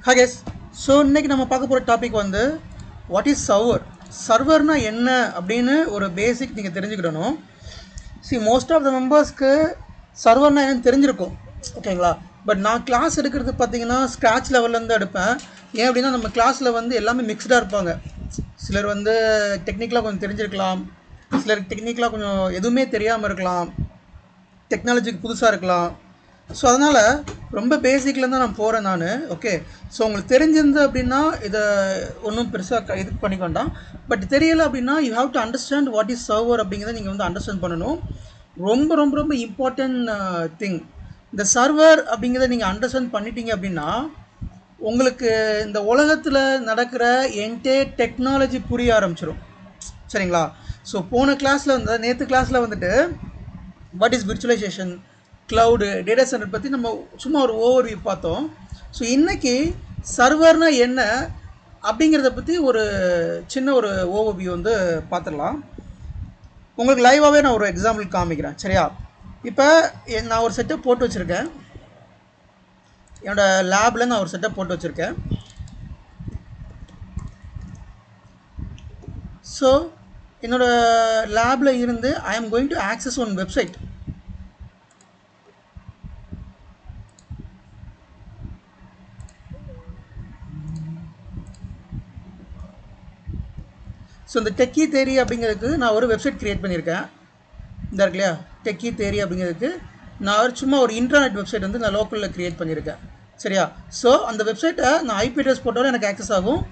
Hi guys, so இன்றைக்கி நம்ம பார்க்க போகிற டாபிக் வந்து வாட் இஸ் சர்வர்னா என்ன அப்படின்னு ஒரு பேசிக் நீங்கள் தெரிஞ்சுக்கிடணும். மோஸ்ட் ஆஃப் த மெம்பர்ஸ்க்கு சர்வர்னா என்னன்னு தெரிஞ்சிருக்கும், ஓகேங்களா? பட் நான் கிளாஸ் எடுக்கிறது பார்த்தீங்கன்னா ஸ்க்ராட்ச் லெவல்லேருந்து எடுப்பேன். ஏன் அப்படின்னா நம்ம கிளாஸில் வந்து எல்லாமே மிக்ஸ்டாக இருப்பாங்க. சிலர் வந்து டெக்னிக்கலாக கொஞ்சம் தெரிஞ்சிருக்கலாம், சிலர் டெக்னிக்கலாக கொஞ்சம் எதுவுமே தெரியாமல் இருக்கலாம், டெக்னாலஜிக்கு புதுசாக இருக்கலாம். ஸோ அதனால் ரொம்ப பேசிக்லேருந்து நான் போகிறேன் நான். ஓகே, ஸோ உங்களுக்கு தெரிஞ்சிருந்து அப்படின்னா இதை ஒன்றும் பெருசாக இது பண்ணிக்க வேண்டாம். பட் தெரியலை அப்படின்னா you have to understand what is server அப்படிங்கிறத நீங்கள் வந்து அண்டர்ஸ்டாண்ட் பண்ணணும். ரொம்ப ரொம்ப ரொம்ப இம்பார்ட்டன்ட் திங். இந்த சர்வர் அப்படிங்கிறத நீங்கள் அண்டர்ஸ்டாண்ட் பண்ணிட்டீங்க அப்படின்னா உங்களுக்கு இந்த உலகத்தில் நடக்கிற என்டையர் டெக்னாலஜி புரிய ஆரம்பிச்சிடும், சரிங்களா? ஸோ போன கிளாஸில் வந்து நேற்று கிளாஸில் வந்துட்டு what is virtualisation, cloud, data centre பற்றி நம்ம சும்மா ஒரு ஓவர்வியூ பார்த்தோம். ஸோ இன்றைக்கி சர்வர்னா என்ன அப்படிங்கிறத பற்றி ஒரு சின்ன ஒரு ஓவர்வியூ வந்து பார்த்துடலாம். உங்களுக்கு லைவாகவே நான் ஒரு எக்ஸாம்பிள் காமிக்கிறேன், சரியா? இப்போ நான் ஒரு செட்டப் போட்டு வச்சுருக்கேன், என்னோடய லேபில் நான் ஒரு செட்டப் போட்டு வச்சுருக்கேன். ஸோ என்னோடய லேபில் இருந்து I am going to access one website. So இந்த டெக்கி தேரி அப்படிங்கிறதுக்கு நான் ஒரு வெப்சைட் க்ரியேட் பண்ணியிருக்கேன். இந்த இருக்கு இல்லையா, டெக்கி தேரி அப்படிங்கிறதுக்கு நான் சும்மா ஒரு இன்டர்நெட் வெப்சைட் வந்து நான் லோக்கலில் க்ரியேட் பண்ணியிருக்கேன், சரியா? ஸோ அந்த வெப்சைட்டை நான் ஐபி அட்ரஸ் போட்டாலும் எனக்கு ஆக்சஸ் ஆகும்.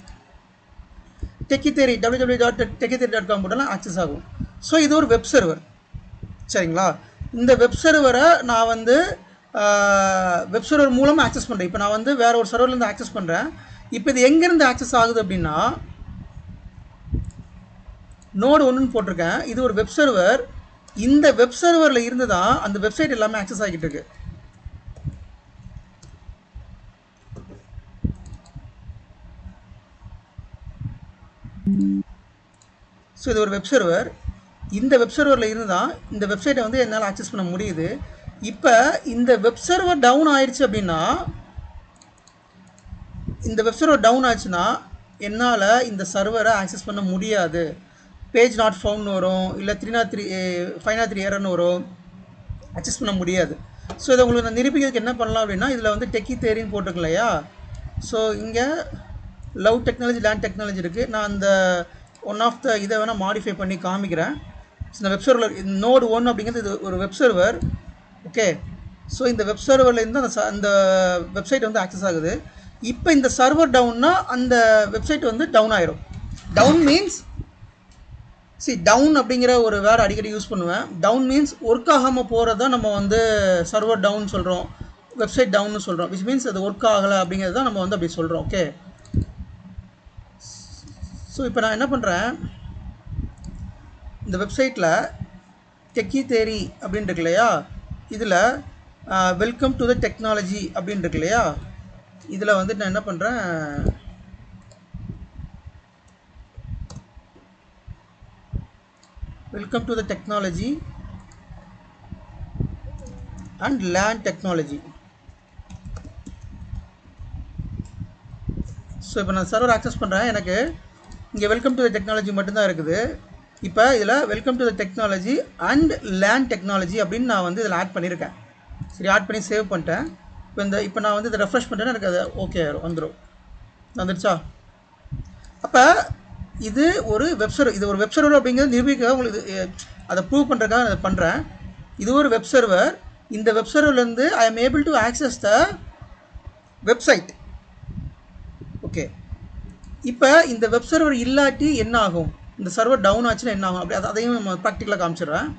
டெக்கி தேரி www.techitheri.com போட்டாலும் ஆக்சஸ் ஆகும். ஸோ இது ஒரு வெப் சர்வர், சரிங்களா? இந்த வெப் சர்வரை நான் வந்து வெப் சர்வர் மூலமாக ஆக்சஸ் பண்ணுறேன். இப்போ நான் வந்து வேறு ஒரு சர்வர்லேருந்து ஆக்சஸ் பண்ணுறேன். இப்போ இது எங்கேருந்து ஆக்சஸ் ஆகுது அப்படின்னா நோடு 1ன்னு போட்டிருக்கேன். இது ஒரு வெப் சர்வர். இந்த வெப் சர்வரில் இருந்து தான் அந்த வெப்சைட் எல்லாமே ஆக்சஸ் ஆகிட்டு இருக்கு. ஸோ இது ஒரு வெப் சர்வர். இந்த வெப் சர்வரில் இருந்து தான் இந்த வெப்சைட்டை வந்து என்னால் ஆக்சஸ் பண்ண முடியுது. இப்போ இந்த வெப் சர்வர் டவுன் ஆயிடுச்சு அப்படின்னா, இந்த வெப் சர்வர் டவுன் ஆச்சுன்னா என்னால் இந்த சர்வரை ஆக்சஸ் பண்ண முடியாது. பேஜ் நாட் ஃபவுண்ட்னு வரும், இல்லை 503 எரர்னு வரும், அக்சஸ் பண்ண முடியாது. ஸோ இதை உங்களுக்கு நான் நிரூபிக்கிறதுக்கு என்ன பண்ணலாம் அப்படின்னா, இதில் வந்து டெக்கி தேரின்னு போட்டிருக்கேன் இல்லையா? ஸோ இங்கே லவ் டெக்னாலஜி, லேண்ட் டெக்னாலஜி இருக்குது. நான் அந்த ஒன் ஆஃப் த இதை வேணால் மாடிஃபை பண்ணி காமிக்கிறேன். இந்த வெப் சர்வர் நோடு 1 அப்படிங்கிறது இது ஒரு வெப் சர்வர், ஓகே? ஸோ இந்த வெப் சர்வர்லேருந்து அந்த வெப்சைட் வந்து ஆக்சஸ் ஆகுது. இப்போ இந்த சர்வர் டவுன்னா அந்த வெப்சைட் வந்து டவுன் ஆயிரும். டவுன் மீன்ஸ் டவுன் அப்படிங்கிற ஒரு வேர்டு அடிக்கடி யூஸ் பண்ணுவேன். டவுன் மீன்ஸ் ஒர்க் ஆகாமல் போகிறத நம்ம வந்து சர்வர் டவுன் சொல்கிறோம், வெப்சைட் டவுன்னு சொல்கிறோம். விச் மீன்ஸ் அது ஒர்க் ஆகலை அப்படிங்கிறது தான் நம்ம வந்து அப்படி சொல்கிறோம், ஓகே? ஸோ இப்போ நான் என்ன பண்ணுறேன், இந்த வெப்சைட்டில் டெக்கி தேரி அப்படின்னு இருக்கு இல்லையா, இதில் வெல்கம் டு த டெக்னாலஜி அப்படின்னு இருக்கு இல்லையா, இதில் வந்து நான் என்ன பண்ணுறேன், welcome to the technology and land technology. So இப்போ நான் சர்வர் ஆக்சஸ் பண்ணுறேன். எனக்கு இங்கே வெல்கம் டு த டெக்னாலஜி மட்டும்தான் இருக்குது. இப்போ இதில் welcome to the technology and land technology அப்படின்னு நான் வந்து இதில் ஆட் பண்ணியிருக்கேன். சரி, ஆட் பண்ணி சேவ் பண்ணிட்டேன். இப்போ நான் வந்து இதை ரெஃப்ரெஷ் பண்ணிட்டேன்னா எனக்கு அது ஓகே வந்துடும். வந்துடுச்சா? அப்போ இது ஒரு வெப் சர்வர். இது ஒரு வெப் சர்வர் அப்படிங்கிறது நிரூபிக்க உங்களுக்கு அதை ப்ரூவ் பண்ணுறதுக்காக நான் பண்ணுறேன். இது ஒரு வெப் சர்வர். இந்த வெப் சர்வர்லேருந்து I am able to access the website, okay? இப்போ இந்த வெப் சர்வர் இல்லாட்டி என்ன ஆகும், இந்த சர்வர் டவுன் ஆச்சுன்னா என்ன ஆகும், அப்படி அதையும் நம்ம ப்ராக்டிக்கலாக காமிச்சிடுறேன்.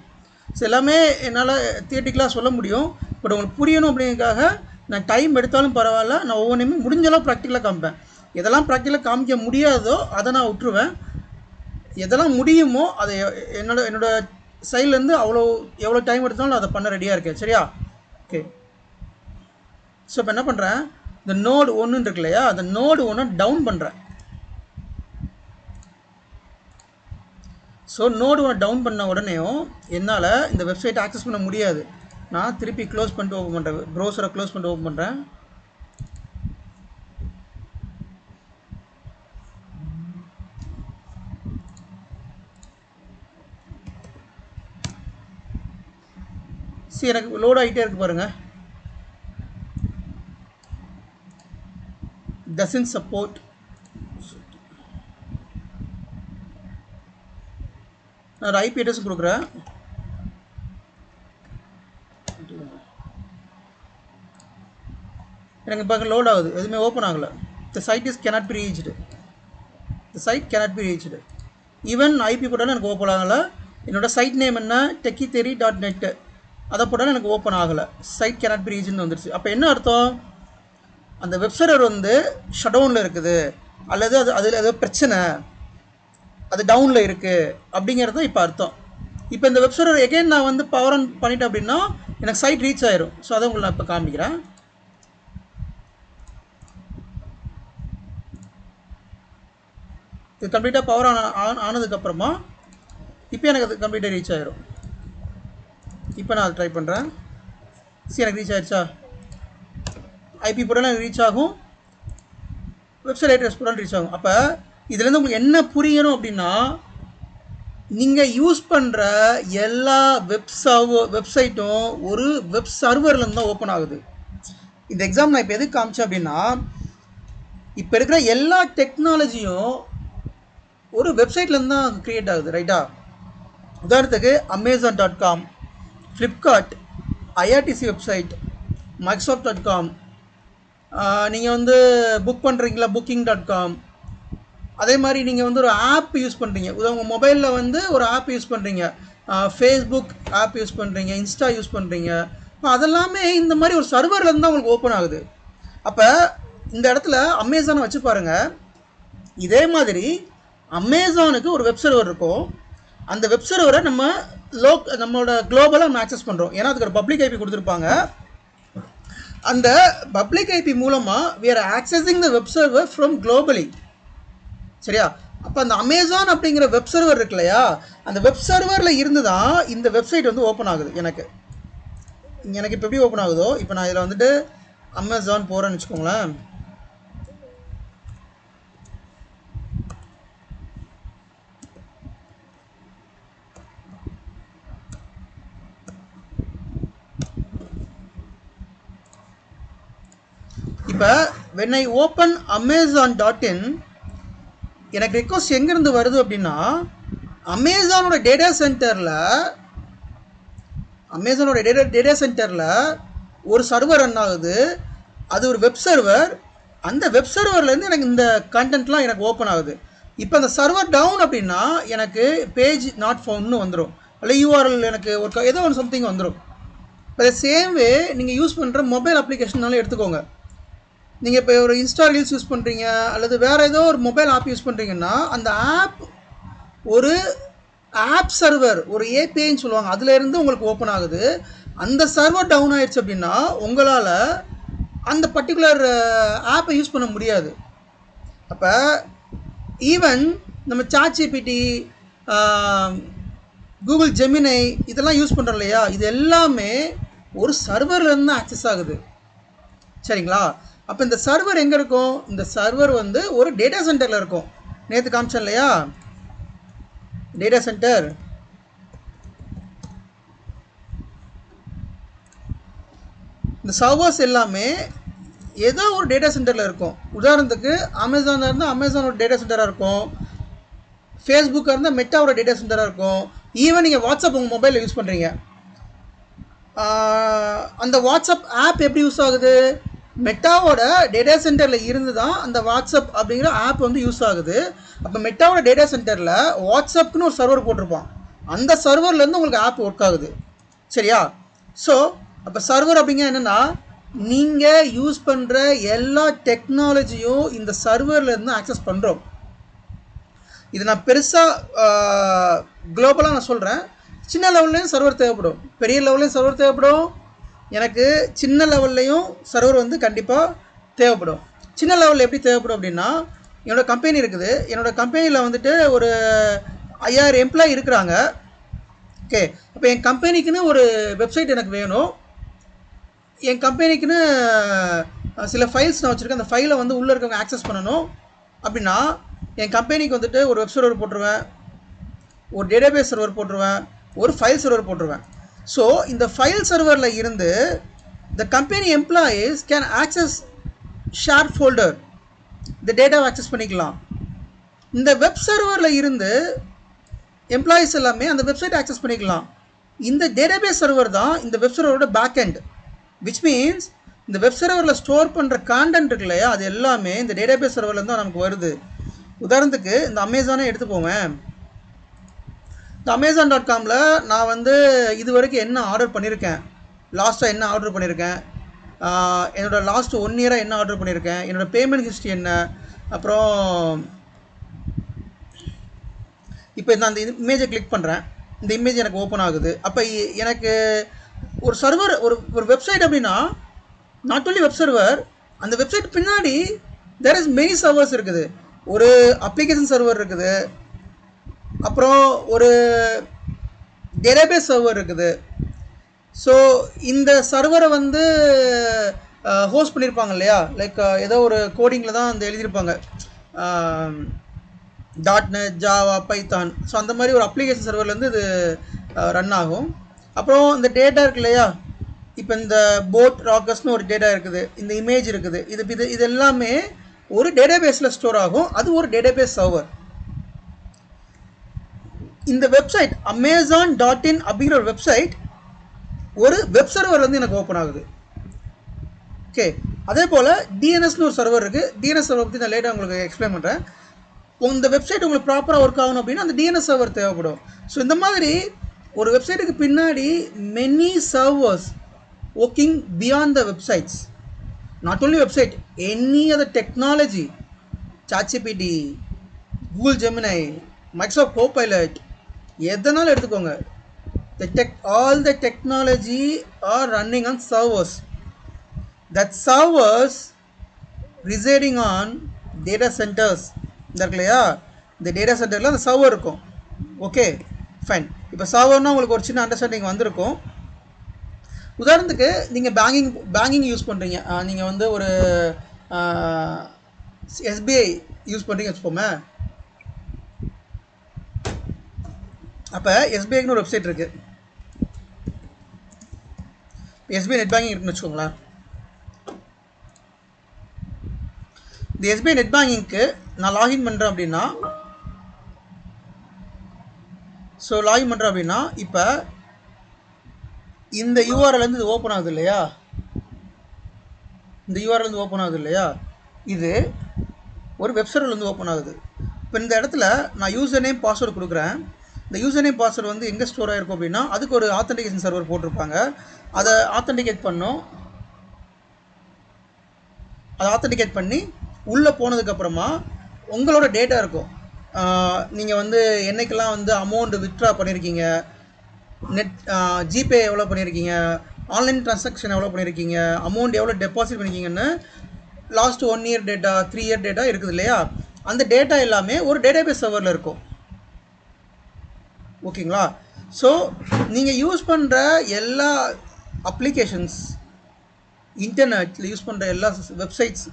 ஸோ எல்லாமே என்னால் தியேட்டிக்கலாக சொல்ல முடியும், பட் உங்களுக்கு புரியணும் அப்படிங்கிறதுக்காக நான் டைம் எடுத்தாலும் பரவாயில்ல, நான் ஒவ்வொன்றுமே முடிஞ்சளவு ப்ராக்டிக்கலாக காமிப்பேன். எதெல்லாம் ப்ராக்டிக்கலாக காமிக்க முடியாதோ அதை நான் விட்டுருவேன். எதெல்லாம் முடியுமோ அதை என்னோட சைட்லேருந்து எவ்வளோ டைம் எடுத்தாலும் அதை பண்ண ரெடியாக இருக்கேன், சரியா? ஓகே. ஸோ இப்போ என்ன பண்ணுறேன், இந்த நோடு 1 இருக்கு இல்லையா, அந்த நோடு 1 டவுன் பண்ணுறேன். ஸோ நோடு 1 டவுன் பண்ண உடனேயும் என்னால் இந்த வெப்சைட் ஆக்சஸ் பண்ண முடியாது. நான் திருப்பி க்ளோஸ் பண்ணிட்டு ஓப்பன் பண்ணுறேன், ப்ரௌசரை க்ளோஸ் பண்ணிட்டு ஓப்பன் பண்ணுறேன். சரி எனக்கு லோட் ஆகிட்டே இருக்கு பாருங்கள். doesn't support. நான் ஐபி அட்ரஸ் கொடுக்குறேன். எனக்கு பார்க்க லோட் ஆகுது, எதுவுமே ஓப்பன் ஆகலை. the site is cannot be reached. the site cannot be reached. Even IP போட்டாலும் எனக்கு ஓப்பன் ஆகலை. என்னோட சைட் நேம் என்ன techitheri.net, அதை போட்டாலும் எனக்கு ஓப்பன் ஆகலை. சைட் cannot be reached வந்துருச்சு. அப்போ என்ன அர்த்தம்? அந்த வெப் சர்வர் வந்து ஷட் டவுனில் இருக்குது, அல்லது அதில் ஏதோ பிரச்சனை, அது டவுனில் இருக்குது அப்படிங்கிறது தான் இப்போ அர்த்தம். இப்போ இந்த வெப் சர்வர் எகைன் நான் வந்து பவர் ஆன் பண்ணிட்டேன் அப்படின்னா எனக்கு சைட் ரீச் ஆயிரும். ஸோ அதை உங்களுக்கு நான் இப்போ காமிக்கிறேன். இது கம்ப்ளீட்டாக பவர் ஆனதுக்கப்புறமா இப்போ எனக்கு அது கம்ப்ளீட்டாக ரீச் ஆயிரும். இப்போ நான் அதை ட்ரை பண்ணுறேன். சரி, எனக்கு ரீச் ஆயிடுச்சா? ஐபி போட்டாலும் ரீச் ஆகும், வெப்சைட் அட்ரஸ் போட்டாலும் ரீச் ஆகும். அப்போ இதுலேருந்து உங்களுக்கு என்ன புரியணும் அப்படின்னா, நீங்கள் யூஸ் பண்ணுற எல்லா வெப்சைட்டும் ஒரு வெப் சர்வர்லேருந்து தான் ஓப்பன் ஆகுது. இந்த எக்ஸாம் நான் இப்போ எதுக்கு காமிச்சேன் அப்படின்னா, இப்போ இருக்கிற எல்லா டெக்னாலஜியும் ஒரு வெப்சைட்லேருந்து தான் க்ரியேட் ஆகுது, ரைட்டா? உதாரணத்துக்கு Amazon.com, Flipkart, IRTC website, Microsoft.com, நீங்கள் வந்து புக் பண்ணுறீங்களா Booking.com, அதே மாதிரி நீங்கள் வந்து ஒரு ஆப் யூஸ் பண்ணுறீங்க, உங்கள் மொபைலில் வந்து ஒரு ஆப் யூஸ் பண்ணுறீங்க, ஃபேஸ்புக் ஆப் யூஸ் பண்ணுறீங்க, இன்ஸ்டா யூஸ் பண்ணுறீங்க, அதெல்லாமே இந்த மாதிரி ஒரு சர்வர்லேருந்து தான் உங்களுக்கு ஓப்பன் ஆகுது. அப்போ இந்த இடத்துல அமேசானை வச்சு பாருங்கள். இதே மாதிரி அமேசானுக்கு ஒரு வெப் சர்வர் இருக்கும். அந்த வெப் சர்வரை நம்மளோட குளோபலாக நம்ம ஆக்சஸ் பண்ணுறோம். ஏன்னா அதுக்கு ஒரு பப்ளிக் ஐபி கொடுத்துருப்பாங்க. அந்த பப்ளிக் ஐபி மூலமாக we are accessing the web server from globally. சரியா? அப்போ அந்த அமேசான் அப்படிங்கிற வெப் சர்வர் இருக்கு இல்லையா, அந்த வெப் சர்வரில் இருந்து தான் இந்த வெப்சைட் வந்து ஓப்பன் ஆகுது. எனக்கு இப்போ எப்படி ஓப்பன் ஆகுதோ, இப்போ நான் இதில் வந்துட்டு அமேசான் போகிறேன்னு வச்சுக்கோங்களேன். இப்போ when I open amazon.in, எனக்கு ரெக்வஸ்ட் எங்கேருந்து வருது அப்படின்னா, அமேசானோட டேட்டா சென்டரில் ஒரு சர்வர் ரன் ஆகுது. அது ஒரு வெப் சர்வர். அந்த வெப் சர்வர்லேருந்து எனக்கு இந்த கண்டென்ட்லாம் எனக்கு ஓப்பன் ஆகுது. இப்போ அந்த சர்வர் டவுன் அப்படின்னா எனக்கு பேஜ் நாட் ஃபவுண்ட்னு வந்துடும், அல்ல யூஆர்எல் எனக்கு ஒரு ஏதோ ஒன்று சம்திங் வந்துடும். இப்போ சேம் வே நீங்கள் யூஸ் பண்ணுற மொபைல் அப்ளிகேஷன்னாலும் எடுத்துக்கோங்க. நீங்கள் இப்போ ஒரு இன்ஸ்டா ரீல்ஸ் யூஸ் பண்ணுறீங்க, அல்லது வேறு ஏதோ ஒரு மொபைல் ஆப் யூஸ் பண்ணுறீங்கன்னா, அந்த ஆப் ஒரு ஆப் சர்வர், ஒரு ஏபிஐன்னு சொல்லுவாங்க, அதுலேருந்து உங்களுக்கு ஓப்பன் ஆகுது. அந்த சர்வர் டவுன் ஆயிடுச்சு அப்படின்னா உங்களால் அந்த பர்டிகுலர் ஆப்பை யூஸ் பண்ண முடியாது. அப்போ ஈவன் நம்ம சாட்ஜிபிடி, கூகுள் ஜெமினை இதெல்லாம் யூஸ் பண்ணுறோம் இல்லையா, இது எல்லாமே ஒரு சர்வர்லேருந்து தான் ஆக்சஸ் ஆகுது. சரிங்களா? அப்போ இந்த சர்வர் எங்கே இருக்கும்? இந்த சர்வர் வந்து ஒரு டேட்டா சென்டரில் இருக்கும். நேற்று காமிச்சேன் இல்லையா, டேட்டா சென்டர். இந்த சர்வர்ஸ் எல்லாமே ஏதோ ஒரு டேட்டா சென்டரில் இருக்கும். உதாரணத்துக்கு அமேசானாக இருந்தால் அமேசானோட டேட்டா சென்டராக இருக்கும், ஃபேஸ்புக்காக இருந்தால் மெட்டாவோட டேட்டா சென்டராக இருக்கும். ஈவன் நீங்கள் வாட்ஸ்அப் உங்கள் மொபைலில் யூஸ் பண்ணுறீங்க, அந்த வாட்ஸ்அப் ஆப் எப்படி யூஸ் ஆகுது? மெட்டாவோட டேட்டா சென்டரில் இருந்து தான் அந்த வாட்ஸ்அப் அப்படிங்கிற ஆப் வந்து யூஸ் ஆகுது. அப்போ மெட்டாவோட டேட்டா சென்டரில் வாட்ஸ்அப்னு ஒரு சர்வர் போட்டிருப்பான், அந்த சர்வர்லேருந்து உங்களுக்கு ஆப் ஒர்க் ஆகுது. சரியா? ஸோ அப்போ சர்வர் அப்படிங்கிற என்னென்னா, நீங்கள் யூஸ் பண்ணுற எல்லா டெக்னாலஜியும் இந்த சர்வர்லேருந்து ஆக்சஸ் பண்ணுறோம். இது நான் பெருசாக குளோபலாக நான் சொல்கிறேன். சின்ன லெவல்லையும் சர்வர் தேவைப்படும், பெரிய லெவல்லையும் சர்வர் தேவைப்படும். எனக்கு சின்ன லெவல்லையும் சர்வர் வந்து கண்டிப்பாக தேவைப்படும். சின்ன லெவலில் எப்படி தேவைப்படும் அப்படின்னா, என்னோடய கம்பெனி இருக்குது. என்னோடய கம்பெனியில் வந்துட்டு ஒரு 5000 எம்ப்ளாயி இருக்கிறாங்க. ஓகே, அப்போ என் கம்பெனிக்குன்னு ஒரு வெப்சைட் எனக்கு வேணும். என் கம்பெனிக்குன்னு சில ஃபைல்ஸ் நான் வச்சுருக்கேன். அந்த ஃபைலை வந்து உள்ளே இருக்கவங்க ஆக்சஸ் பண்ணணும் அப்படின்னா, என் கம்பெனிக்கு வந்துட்டு ஒரு வெப் சர்வர் போட்டுருவேன், ஒரு டேட்டாபேஸ் சர்வர் போட்டுருவேன், ஒரு ஃபைல் சர்வர் போட்டுருவேன். ஸோ இந்த ஃபைல் சர்வரில் இருந்து the company employees can access share folder, இந்த டேட்டாவை ஆக்சஸ் பண்ணிக்கலாம். இந்த வெப் சர்வரில் இருந்து எம்ப்ளாயீஸ் எல்லாமே அந்த வெப்சைட் ஆக்சஸ் பண்ணிக்கலாம். இந்த டேட்டாபேஸ் சர்வர் தான் இந்த வெப் சர்வரோட பேக் எண்ட், விச் மீன்ஸ் இந்த வெப் சர்வரில் ஸ்டோர் பண்ணுற கான்டென்ட் இருக்கு இல்லையா, அது எல்லாமே இந்த டேட்டாபேஸ் சர்வர்லேருந்து தான் நமக்கு வருது. உதாரணத்துக்கு இந்த அமேசானே எடுத்துப்போவேன். இந்த Amazon.comல நான் வந்து இது வரைக்கும் என்ன ஆர்டர் பண்ணியிருக்கேன், லாஸ்ட்டாக என்ன ஆர்டர் பண்ணியிருக்கேன், என்னோடய லாஸ்ட் 1 இயராக என்ன ஆர்டர் பண்ணியிருக்கேன், என்னோடய பேமெண்ட் ஹிஸ்ட்ரி என்ன, அப்புறம் இப்போ நான் அந்த இமேஜை கிளிக் பண்ணுறேன், இந்த இமேஜ் எனக்கு ஓப்பன் ஆகுது. அப்போ எனக்கு ஒரு சர்வர் ஒரு வெப்சைட் அப்படின்னா நாட் ஒன்லி வெப் சர்வர், அந்த வெப்சைட் பின்னாடி தேர் இஸ் மெனி சர்வர்ஸ் இருக்குது. ஒரு அப்ளிகேஷன் சர்வர் இருக்குது, அப்புறம் ஒரு டேட்டாபேஸ் சர்வர் இருக்குது. ஸோ இந்த சர்வரை வந்து ஹோஸ்ட் பண்ணியிருப்பாங்க இல்லையா, லைக் ஏதோ ஒரு கோடிங்கில் தான் அந்த எழுதியிருப்பாங்க, .NET, ஜாவா, பைத்தான். ஸோ அந்த மாதிரி ஒரு அப்ளிகேஷன் சர்வர்லேருந்து இது ரன் ஆகும். அப்புறம் இந்த டேட்டா இருக்கு இல்லையா, இப்போ இந்த போட் ராக்கர்ஸ்னு ஒரு டேட்டா இருக்குது, இந்த இமேஜ் இருக்குது, இது எல்லாமே ஒரு டேட்டாபேஸில் ஸ்டோர் ஆகும். அது ஒரு டேட்டாபேஸ் சர்வர். இந்த வெப்சைட் Amazon.in அப்படிங்கிற ஒரு வெப்சைட் ஒரு வெப் சர்வர் வந்து எனக்கு ஓப்பன் ஆகுது. ஓகே, அதே போல் டிஎன்எஸ்னு ஒரு சர்வர் இருக்குது. டிஎன்எஸ் சர்வர் பற்றி நான் லேட்டாக உங்களுக்கு எக்ஸ்பிளைன் பண்ணுறேன். இந்த வெப்சைட் உங்களுக்கு ப்ராப்பராக ஒர்க் ஆகணும் அப்படின்னா அந்த டிஎன்எஸ் சர்வர் தேவைப்படும். ஸோ இந்த மாதிரி ஒரு வெப்சைட்டுக்கு பின்னாடி many servers working beyond the websites. Not only website, any other technology, ChatGPT, Google Gemini, Microsoft Copilot, எதனாலும் எடுத்துக்கோங்க. All the technology are running on servers. That servers residing on data centers. இல்லையா, இந்த data சென்டரில் அந்த server இருக்கும். Okay fine. இப்போ சர்வர்னால் உங்களுக்கு ஒரு சின்ன அண்டர்ஸ்டாண்டிங் வந்திருக்கும். உதாரணத்துக்கு நீங்கள் பேங்கிங் யூஸ் பண்ணுறீங்க, நீங்கள் வந்து ஒரு SBI யூஸ் பண்ணுறீங்க வச்சுக்கோமே. அப்போ SBIக்குன்னு ஒரு வெப்சைட் இருக்குது, SBI நெட் பேங்கிங் இருக்குன்னு வச்சுக்கோங்களேன். இந்த SBI நெட் பேங்கிங்க்கு நான் லாகின் பண்ணுறேன் அப்படின்னா, இப்போ இந்த யூஆர்எல்லேருந்து இது ஓப்பன் ஆகுது இல்லையா, இது ஒரு வெப் சர்வர்லேருந்து ஓப்பன் ஆகுது. இப்போ இந்த இடத்துல நான் யூசர் நேம் பாஸ்வேர்டு கொடுக்குறேன். இந்த யூசர் நேம் பாஸ்வேர்டு வந்து எங்கே ஸ்டோர் ஆகிருக்கும் அப்படின்னா அதுக்கு ஒரு ஆத்தென்டிகேஷன் சர்வர் போட்டிருப்பாங்க. அதை ஆத்தென்டிகேட் பண்ணி உள்ளே போனதுக்கப்புறமா உங்களோட டேட்டா இருக்கும். நீங்கள் வந்து என்றைக்கெல்லாம் வந்து அமௌண்ட் வித்ட்ரா பண்ணியிருக்கீங்க, ஜிபே எவ்வளோ பண்ணியிருக்கீங்க, ஆன்லைன் ட்ரான்சாக்ஷன் எவ்வளோ பண்ணியிருக்கீங்க, அமௌண்ட் எவ்வளோ டெபாசிட் பண்ணியிருக்கீங்கன்னு last 1 year data, 3 year data இருக்குது இல்லையா, அந்த டேட்டா எல்லாமே ஒரு டேட்டாபேஸ் சர்வரில் இருக்கும். ஓகேங்களா. ஸோ நீங்கள் யூஸ் பண்ணுற எல்லா அப்ளிகேஷன்ஸ், இன்டர்நெட்டில் யூஸ் பண்ணுற எல்லா வெப்சைட்ஸ்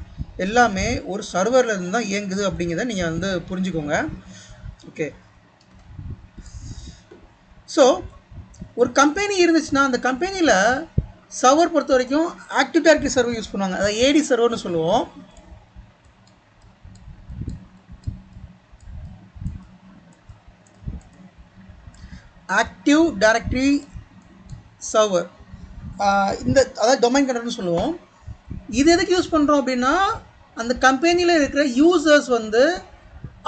எல்லாமே ஒரு சர்வரில் இருந்து தான் இயங்குது அப்படிங்கிறத நீங்கள் வந்து புரிஞ்சுக்கோங்க. ஓகே, ஸோ ஒரு கம்பெனி இருந்துச்சுன்னா அந்த கம்பெனியில் சர்வர் பொறுத்த வரைக்கும் ஆக்டிவ் டைரக்டரி சர்வர் யூஸ் பண்ணுவாங்க, அதை ஏடி சர்வர்னு சொல்லுவோம். ஆக்டிவ் டைரக்டரி சர்வர், அதாவது டொமைன் கண்ட்ரோல்னு சொல்லுவோம். இது எதுக்கு யூஸ் பண்ணுறோம் அப்படின்னா அந்த கம்பெனியில் இருக்கிற யூசர்ஸ் வந்து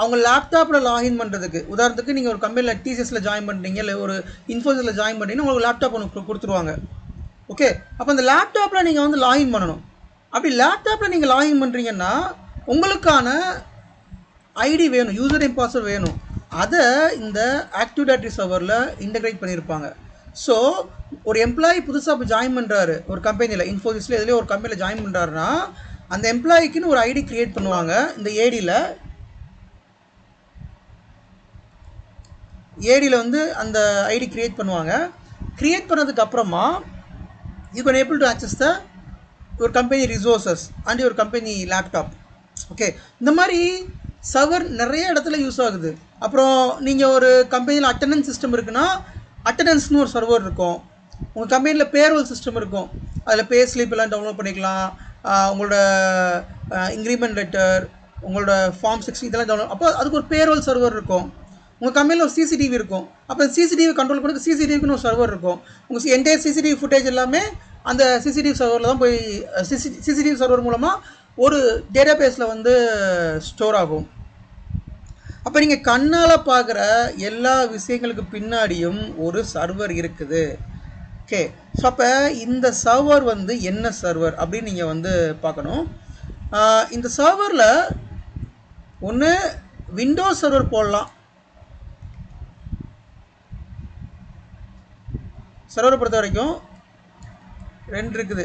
அவங்க லேப்டாப்பில் லாகின் பண்ணுறதுக்கு. உதாரணத்துக்கு நீங்கள் ஒரு கம்பெனியில் டிசிஎஸில் ஜாயின் பண்ணுறீங்க, இல்லை ஒரு இன்ஃபோசிஸில் ஜாயின் பண்ணுறீங்கன்னா உங்களுக்கு லேப்டாப் ஒன்று கொடுத்துருவாங்க. ஓகே, அப்போ அந்த லேப்டாப்பில் நீங்கள் வந்து லாகின் பண்ணணும். அப்படி லேப்டாப்பில் நீங்கள் லாகின் பண்ணுறீங்கன்னா உங்களுக்கான ஐடி வேணும், யூசர் நேம் பாஸ்வேர்டு வேணும். அதை இந்த ஆக்டிவ் டைரக்டரி சர்வரில் இன்டகிரேட் பண்ணியிருப்பாங்க. ஸோ ஒரு எம்ப்ளாயி புதுசாக இப்போ ஜாயின் பண்ணுறாரு ஒரு கம்பெனியில், இன்ஃபோசிஸில் எதுலேயும் ஒரு கம்பெனியில் ஜாயின் பண்ணுறாருன்னா அந்த எம்ப்ளாயிக்குன்னு ஒரு ஐடி க்ரியேட் பண்ணுவாங்க. இந்த ஏடியில் வந்து அந்த ஐடி க்ரியேட் பண்ணுவாங்க. க்ரியேட் பண்ணதுக்கப்புறமா you can able to access த ஒரு கம்பெனி ரிசோர்ஸஸ் அண்ட் ஒரு கம்பெனி லேப்டாப். ஓகே, இந்த மாதிரி சர்வர் நிறைய இடத்துல யூஸ் ஆகுது. அப்புறம் நீங்கள் ஒரு கம்பெனியில் அட்டெண்டன்ஸ் சிஸ்டம் இருக்குன்னா அட்டெண்டன்ஸ்னு ஒரு சர்வர் இருக்கும். உங்கள் கம்பெனியில் பேரோல் சிஸ்டம் இருக்கும், அதில் பே ஸ்லிப் எல்லாம் டவுன்லோட் பண்ணிக்கலாம், உங்களோட இன்க்ரிமெண்ட் லெட்டர், உங்களோட ஃபார்ம் 60 இதெல்லாம் டவுன்லோட். அப்போ அதுக்கு ஒரு பேரோல் சர்வர் இருக்கும். உங்கள் கம்பெனியில் ஒரு சிசிடிவி இருக்கும், அப்போ சிசிடிவி கண்ட்ரோல் பண்ணி சிசிடிவிக்குன்னு ஒரு சர்வர் இருக்கும். உங்கள் என்டையர் சிசிடிவி ஃபுட்டேஜ் எல்லாமே அந்த சிசிடிவி சர்வரில் தான் போய் சிசிடிவி சர்வர் மூலமாக ஒரு டேட்டா பேஸில் வந்து ஸ்டோர் ஆகும். அப்போ நீங்கள் கண்ணால் பார்க்குற எல்லா விஷயங்களுக்கு பின்னாடியும் ஒரு சர்வர் இருக்குது. ஓகே, ஸோ அப்போ இந்த சர்வர் வந்து என்ன சர்வர் அப்படின்னு நீங்கள் வந்து பார்க்கணும். இந்த சர்வரில் ஒன்று விண்டோஸ் சர்வர் போடலாம். சர்வரை பொறுத்த வரைக்கும் 2 இருக்குது.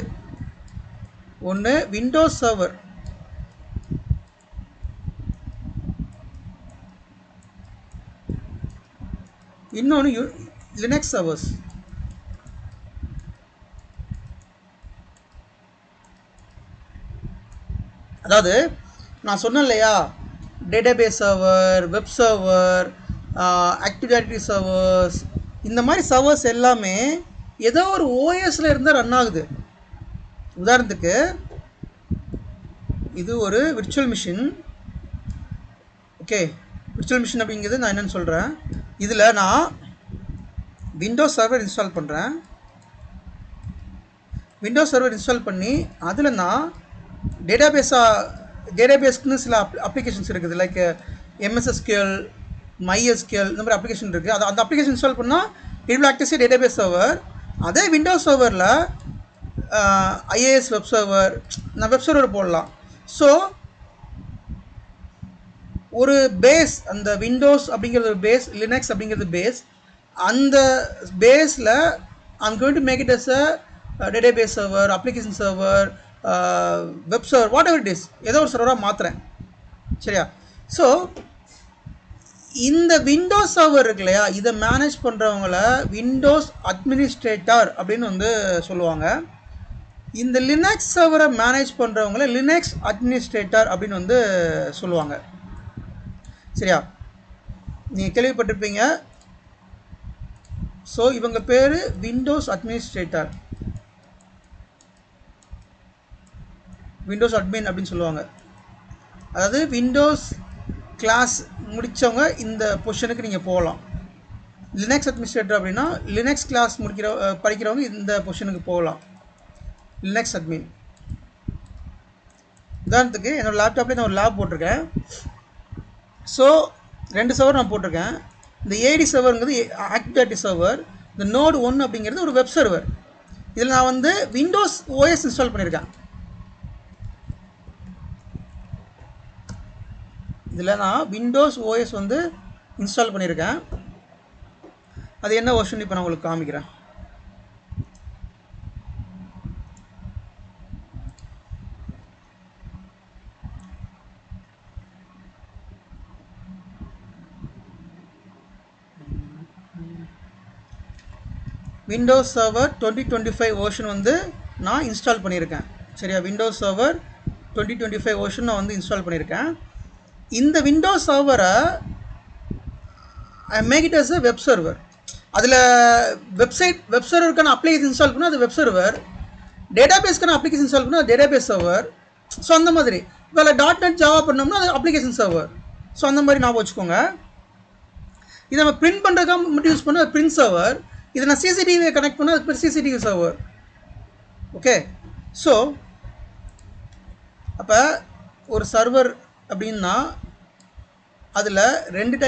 ஒன்று விண்டோஸ் சர்வர், இன்னொன்று லினக்ஸ் சர்வர்ஸ். அதாவது நான் சொன்னேன் இல்லையா, database server, web server, active directory servers, இந்த மாதிரி சர்வர்ஸ் எல்லாமே ஏதோ ஒரு ஓஎஸில் இருந்தால் ரன் ஆகுது. உதாரணத்துக்கு இது ஒரு virtual machine. Okay, virtual machine அப்படிங்கிறது நான் என்னென்னு சொல்கிறேன். இதில் நான் விண்டோஸ் சர்வர் இன்ஸ்டால் பண்ணுறேன். விண்டோஸ் சர்வர் இன்ஸ்டால் பண்ணி அதில் நான் டேட்டாபேஸ்க்குன்னு சில அப்ளிகேஷன்ஸ் இருக்குது. லைக் MSSQL, MySQL, இந்த மாதிரி அப்ளிகேஷன் இருக்குது. அந்த அப்ளிகேஷன் இன்ஸ்டால் பண்ணால் it will act as a database server. அதே விண்டோஸ் சர்வரில் IIS வெப் சர்வர், நான் வெப் சர்வர் போடலாம். ஸோ ஒரு பேஸ், அந்த விண்டோஸ் அப்படிங்கிறது ஒரு பேஸ், லினக்ஸ் அப்படிங்கிறது பேஸ். அந்த பேஸில் I'm going to make it as a database server, application server, web server, whatever it is, ஏதோ ஒரு சர்வராக மாற்றுறேன். சரியா? ஸோ இந்த விண்டோஸ் சர்வர் இருக்கு இல்லையா, இதை மேனேஜ் பண்ணுறவங்கள விண்டோஸ் அட்மினிஸ்ட்ரேட்டர் அப்படின்னு வந்து சொல்லுவாங்க. இந்த லினக்ஸ் சர்வரை மேனேஜ் பண்ணுறவங்கள லினக்ஸ் அட்மினிஸ்ட்ரேட்டர் அப்படின்னு வந்து சொல்லுவாங்க. சரியா? நீங்கள் கேள்விப்பட்டிருப்பீங்க. ஸோ இவங்க பேர் விண்டோஸ் அட்மினிஸ்ட்ரேட்டர், விண்டோஸ் அட்மின் அப்படின்னு சொல்லுவாங்க. அதாவது விண்டோஸ் கிளாஸ் முடித்தவங்க இந்த பொசிஷனுக்கு நீங்கள் போகலாம். லினக்ஸ் அட்மினிஸ்ட்ரேட்டர் அப்படின்னா லினக்ஸ் கிளாஸ் படிக்கிறவங்க இந்த பொசிஷனுக்கு போகலாம். Linux admin. உதாரணத்துக்கு என்னோடய லேப்டாப்லேயே நான் ஒரு லேப் போட்டிருக்கேன். ஸோ 2 சர்வர் நான் போட்டிருக்கேன். இந்த AD சர்வருங்கிறது ஆக்டிவ் டைரக்டரி சர்வர், இந்த நோட் 1 அப்படிங்கிறது ஒரு வெப் சர்வர். இதில் நான் வந்து விண்டோஸ் OS இன்ஸ்டால் பண்ணியிருக்கேன். இதில் நான் விண்டோஸ் OS வந்து இன்ஸ்டால் பண்ணியிருக்கேன். அது என்ன வெர்ஷன் இப்போ நான் உங்களுக்கு காமிக்கிறேன். விண்டோஸ் சர்வர் 2025 வெர்ஷன் வந்து நான் இன்ஸ்டால் பண்ணியிருக்கேன். சரியா? விண்டோஸ் சர்வர் 2025 வெர்ஷன் நான் வந்து இன்ஸ்டால் பண்ணியிருக்கேன். இந்த விண்டோஸ் சர்வரை I make it as a web server. அதில் வெப் சர்வருக்கான அப்ளிகேஷன் இன்ஸ்டால் பண்ணால் அது வெப் சர்வர், டேட்டாபேஸ்க்கான அப்ளிகேஷன் இன்ஸ்டால் பண்ணால் அது டேட்டாபேஸ் சர்வர். ஸோ அந்த மாதிரி இப்போ .NET ஜாவா பண்ணோம்னா அது அப்ளிகேஷன் சர்வர். ஸோ அந்த மாதிரி ஞாபகம் வச்சுக்கோங்க. இதை நம்ம பிரிண்ட் பண்ணுறதுக்காக மட்டும் யூஸ் பண்ணால் அது பிரிண்ட் சர்வர். இதை நான் சிசிடிவியை கனெக்ட் பண்ணால் அது சிசிடிவி சர்வர். ஓகே, ஸோ அப்போ ஒரு சர்வர் அப்படின்னா அதில் 2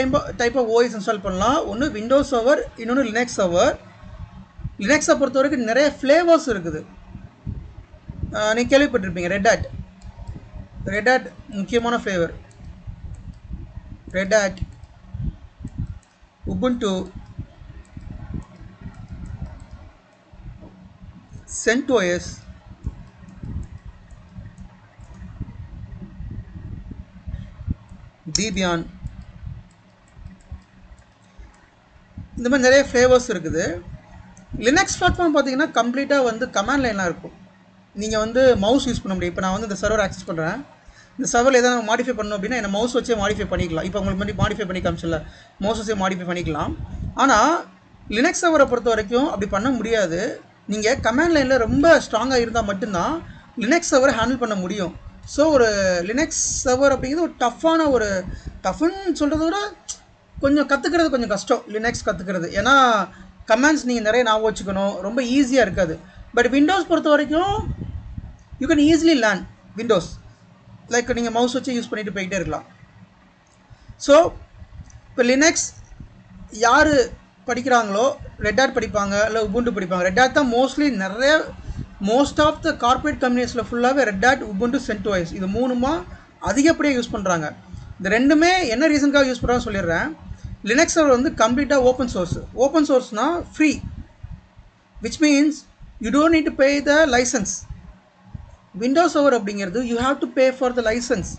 டைப் ஆஃப் OS இன்ஸ்டால் பண்ணலாம். ஒன்று விண்டோஸ் சர்வர், இன்னொன்று லினக்ஸ் சர்வர். லினக்ஸை பொறுத்த வரைக்கும் நிறைய ஃப்ளேவர்ஸ் இருக்குது. நீங்கள் கேள்விப்பட்டிருப்பீங்க ரெட் ஹேட் முக்கியமான flavour. Red Hat, Ubuntu, CentOS, Debian, இந்த மாதிரி நிறைய ஃப்ளேவர்ஸ் இருக்குது. லினக்ஸ் பிளாட்ஃபார்ம் பார்த்தீங்கன்னா கம்ப்ளீட்டாக வந்து கமாண்ட் லைனாக இருக்கும். நீங்கள் வந்து மவுஸ் யூஸ் பண்ண முடியும். இப்போ நான் வந்து இந்த சர்வர் ஆக்சஸ் பண்ணுறேன். இந்த சர்வரில் எதாவது மாடிஃபை பண்ணணும் அப்படின்னா என்ன மவுஸ் வச்சே மாடிஃபை பண்ணிக்கலாம். இப்போ உங்களுக்கு மாதிரி மாடிஃபை பண்ணி காமிச்சில்ல, மவுஸ் வச்சே மாடிஃபை பண்ணிக்கலாம். ஆனால் லினக்ஸ் சர்வரை பொறுத்த வரைக்கும் அப்படி பண்ண முடியாது. நீங்கள் கமாண்ட் லைனில் ரொம்ப ஸ்ட்ராங்காக இருந்தால் மட்டும்தான் லினக்ஸ் சர்வரை ஹேண்டில் பண்ண முடியும். ஸோ ஒரு லினக்ஸ் சர்வர் அப்படிங்கிறது ஒரு டஃப்னு சொல்கிறத விட கொஞ்சம் கற்றுக்கிறது கொஞ்சம் கஷ்டம் லினக்ஸ் கற்றுக்கிறது. ஏன்னா கமாண்ட்ஸ் நீங்கள் நிறைய ஞாபகம் வச்சுக்கணும், ரொம்ப ஈஸியாக இருக்காது. பட் விண்டோஸ் பொறுத்த வரைக்கும் you can easily learn Windows. Like நீங்கள் மவுஸ் வச்சு யூஸ் பண்ணிட்டு போய்கிட்டே இருக்கலாம். ஸோ இப்போ லினக்ஸ் யார் படிக்கிறாங்களோ ரெட் ஹேட் படிப்பாங்க, இல்லை உபுண்டு படிப்பாங்க. ரெட் ஹேட் தான் மோஸ்ட் ஆஃப் த கார்பரேட் கம்பெனிஸில் ஃபுல்லாகவே ரெட் ஹேட், உபுண்டு, சென்டோஸ் இது மூணுமா அதிகப்படியாக யூஸ் பண்ணுறாங்க. இந்த ரெண்டுமே என்ன ரீசனுக்காக யூஸ் பண்ணுறான்னு சொல்லிடுறேன். லினக்ஸ் சர்வர் வந்து கம்ப்ளீட்டாக ஓப்பன் சோர்ஸ். ஓப்பன் சோர்ஸ்னால் free, which means you don't need to pay the licence. Windows server அப்படிங்கிறது you have to pay for the licence.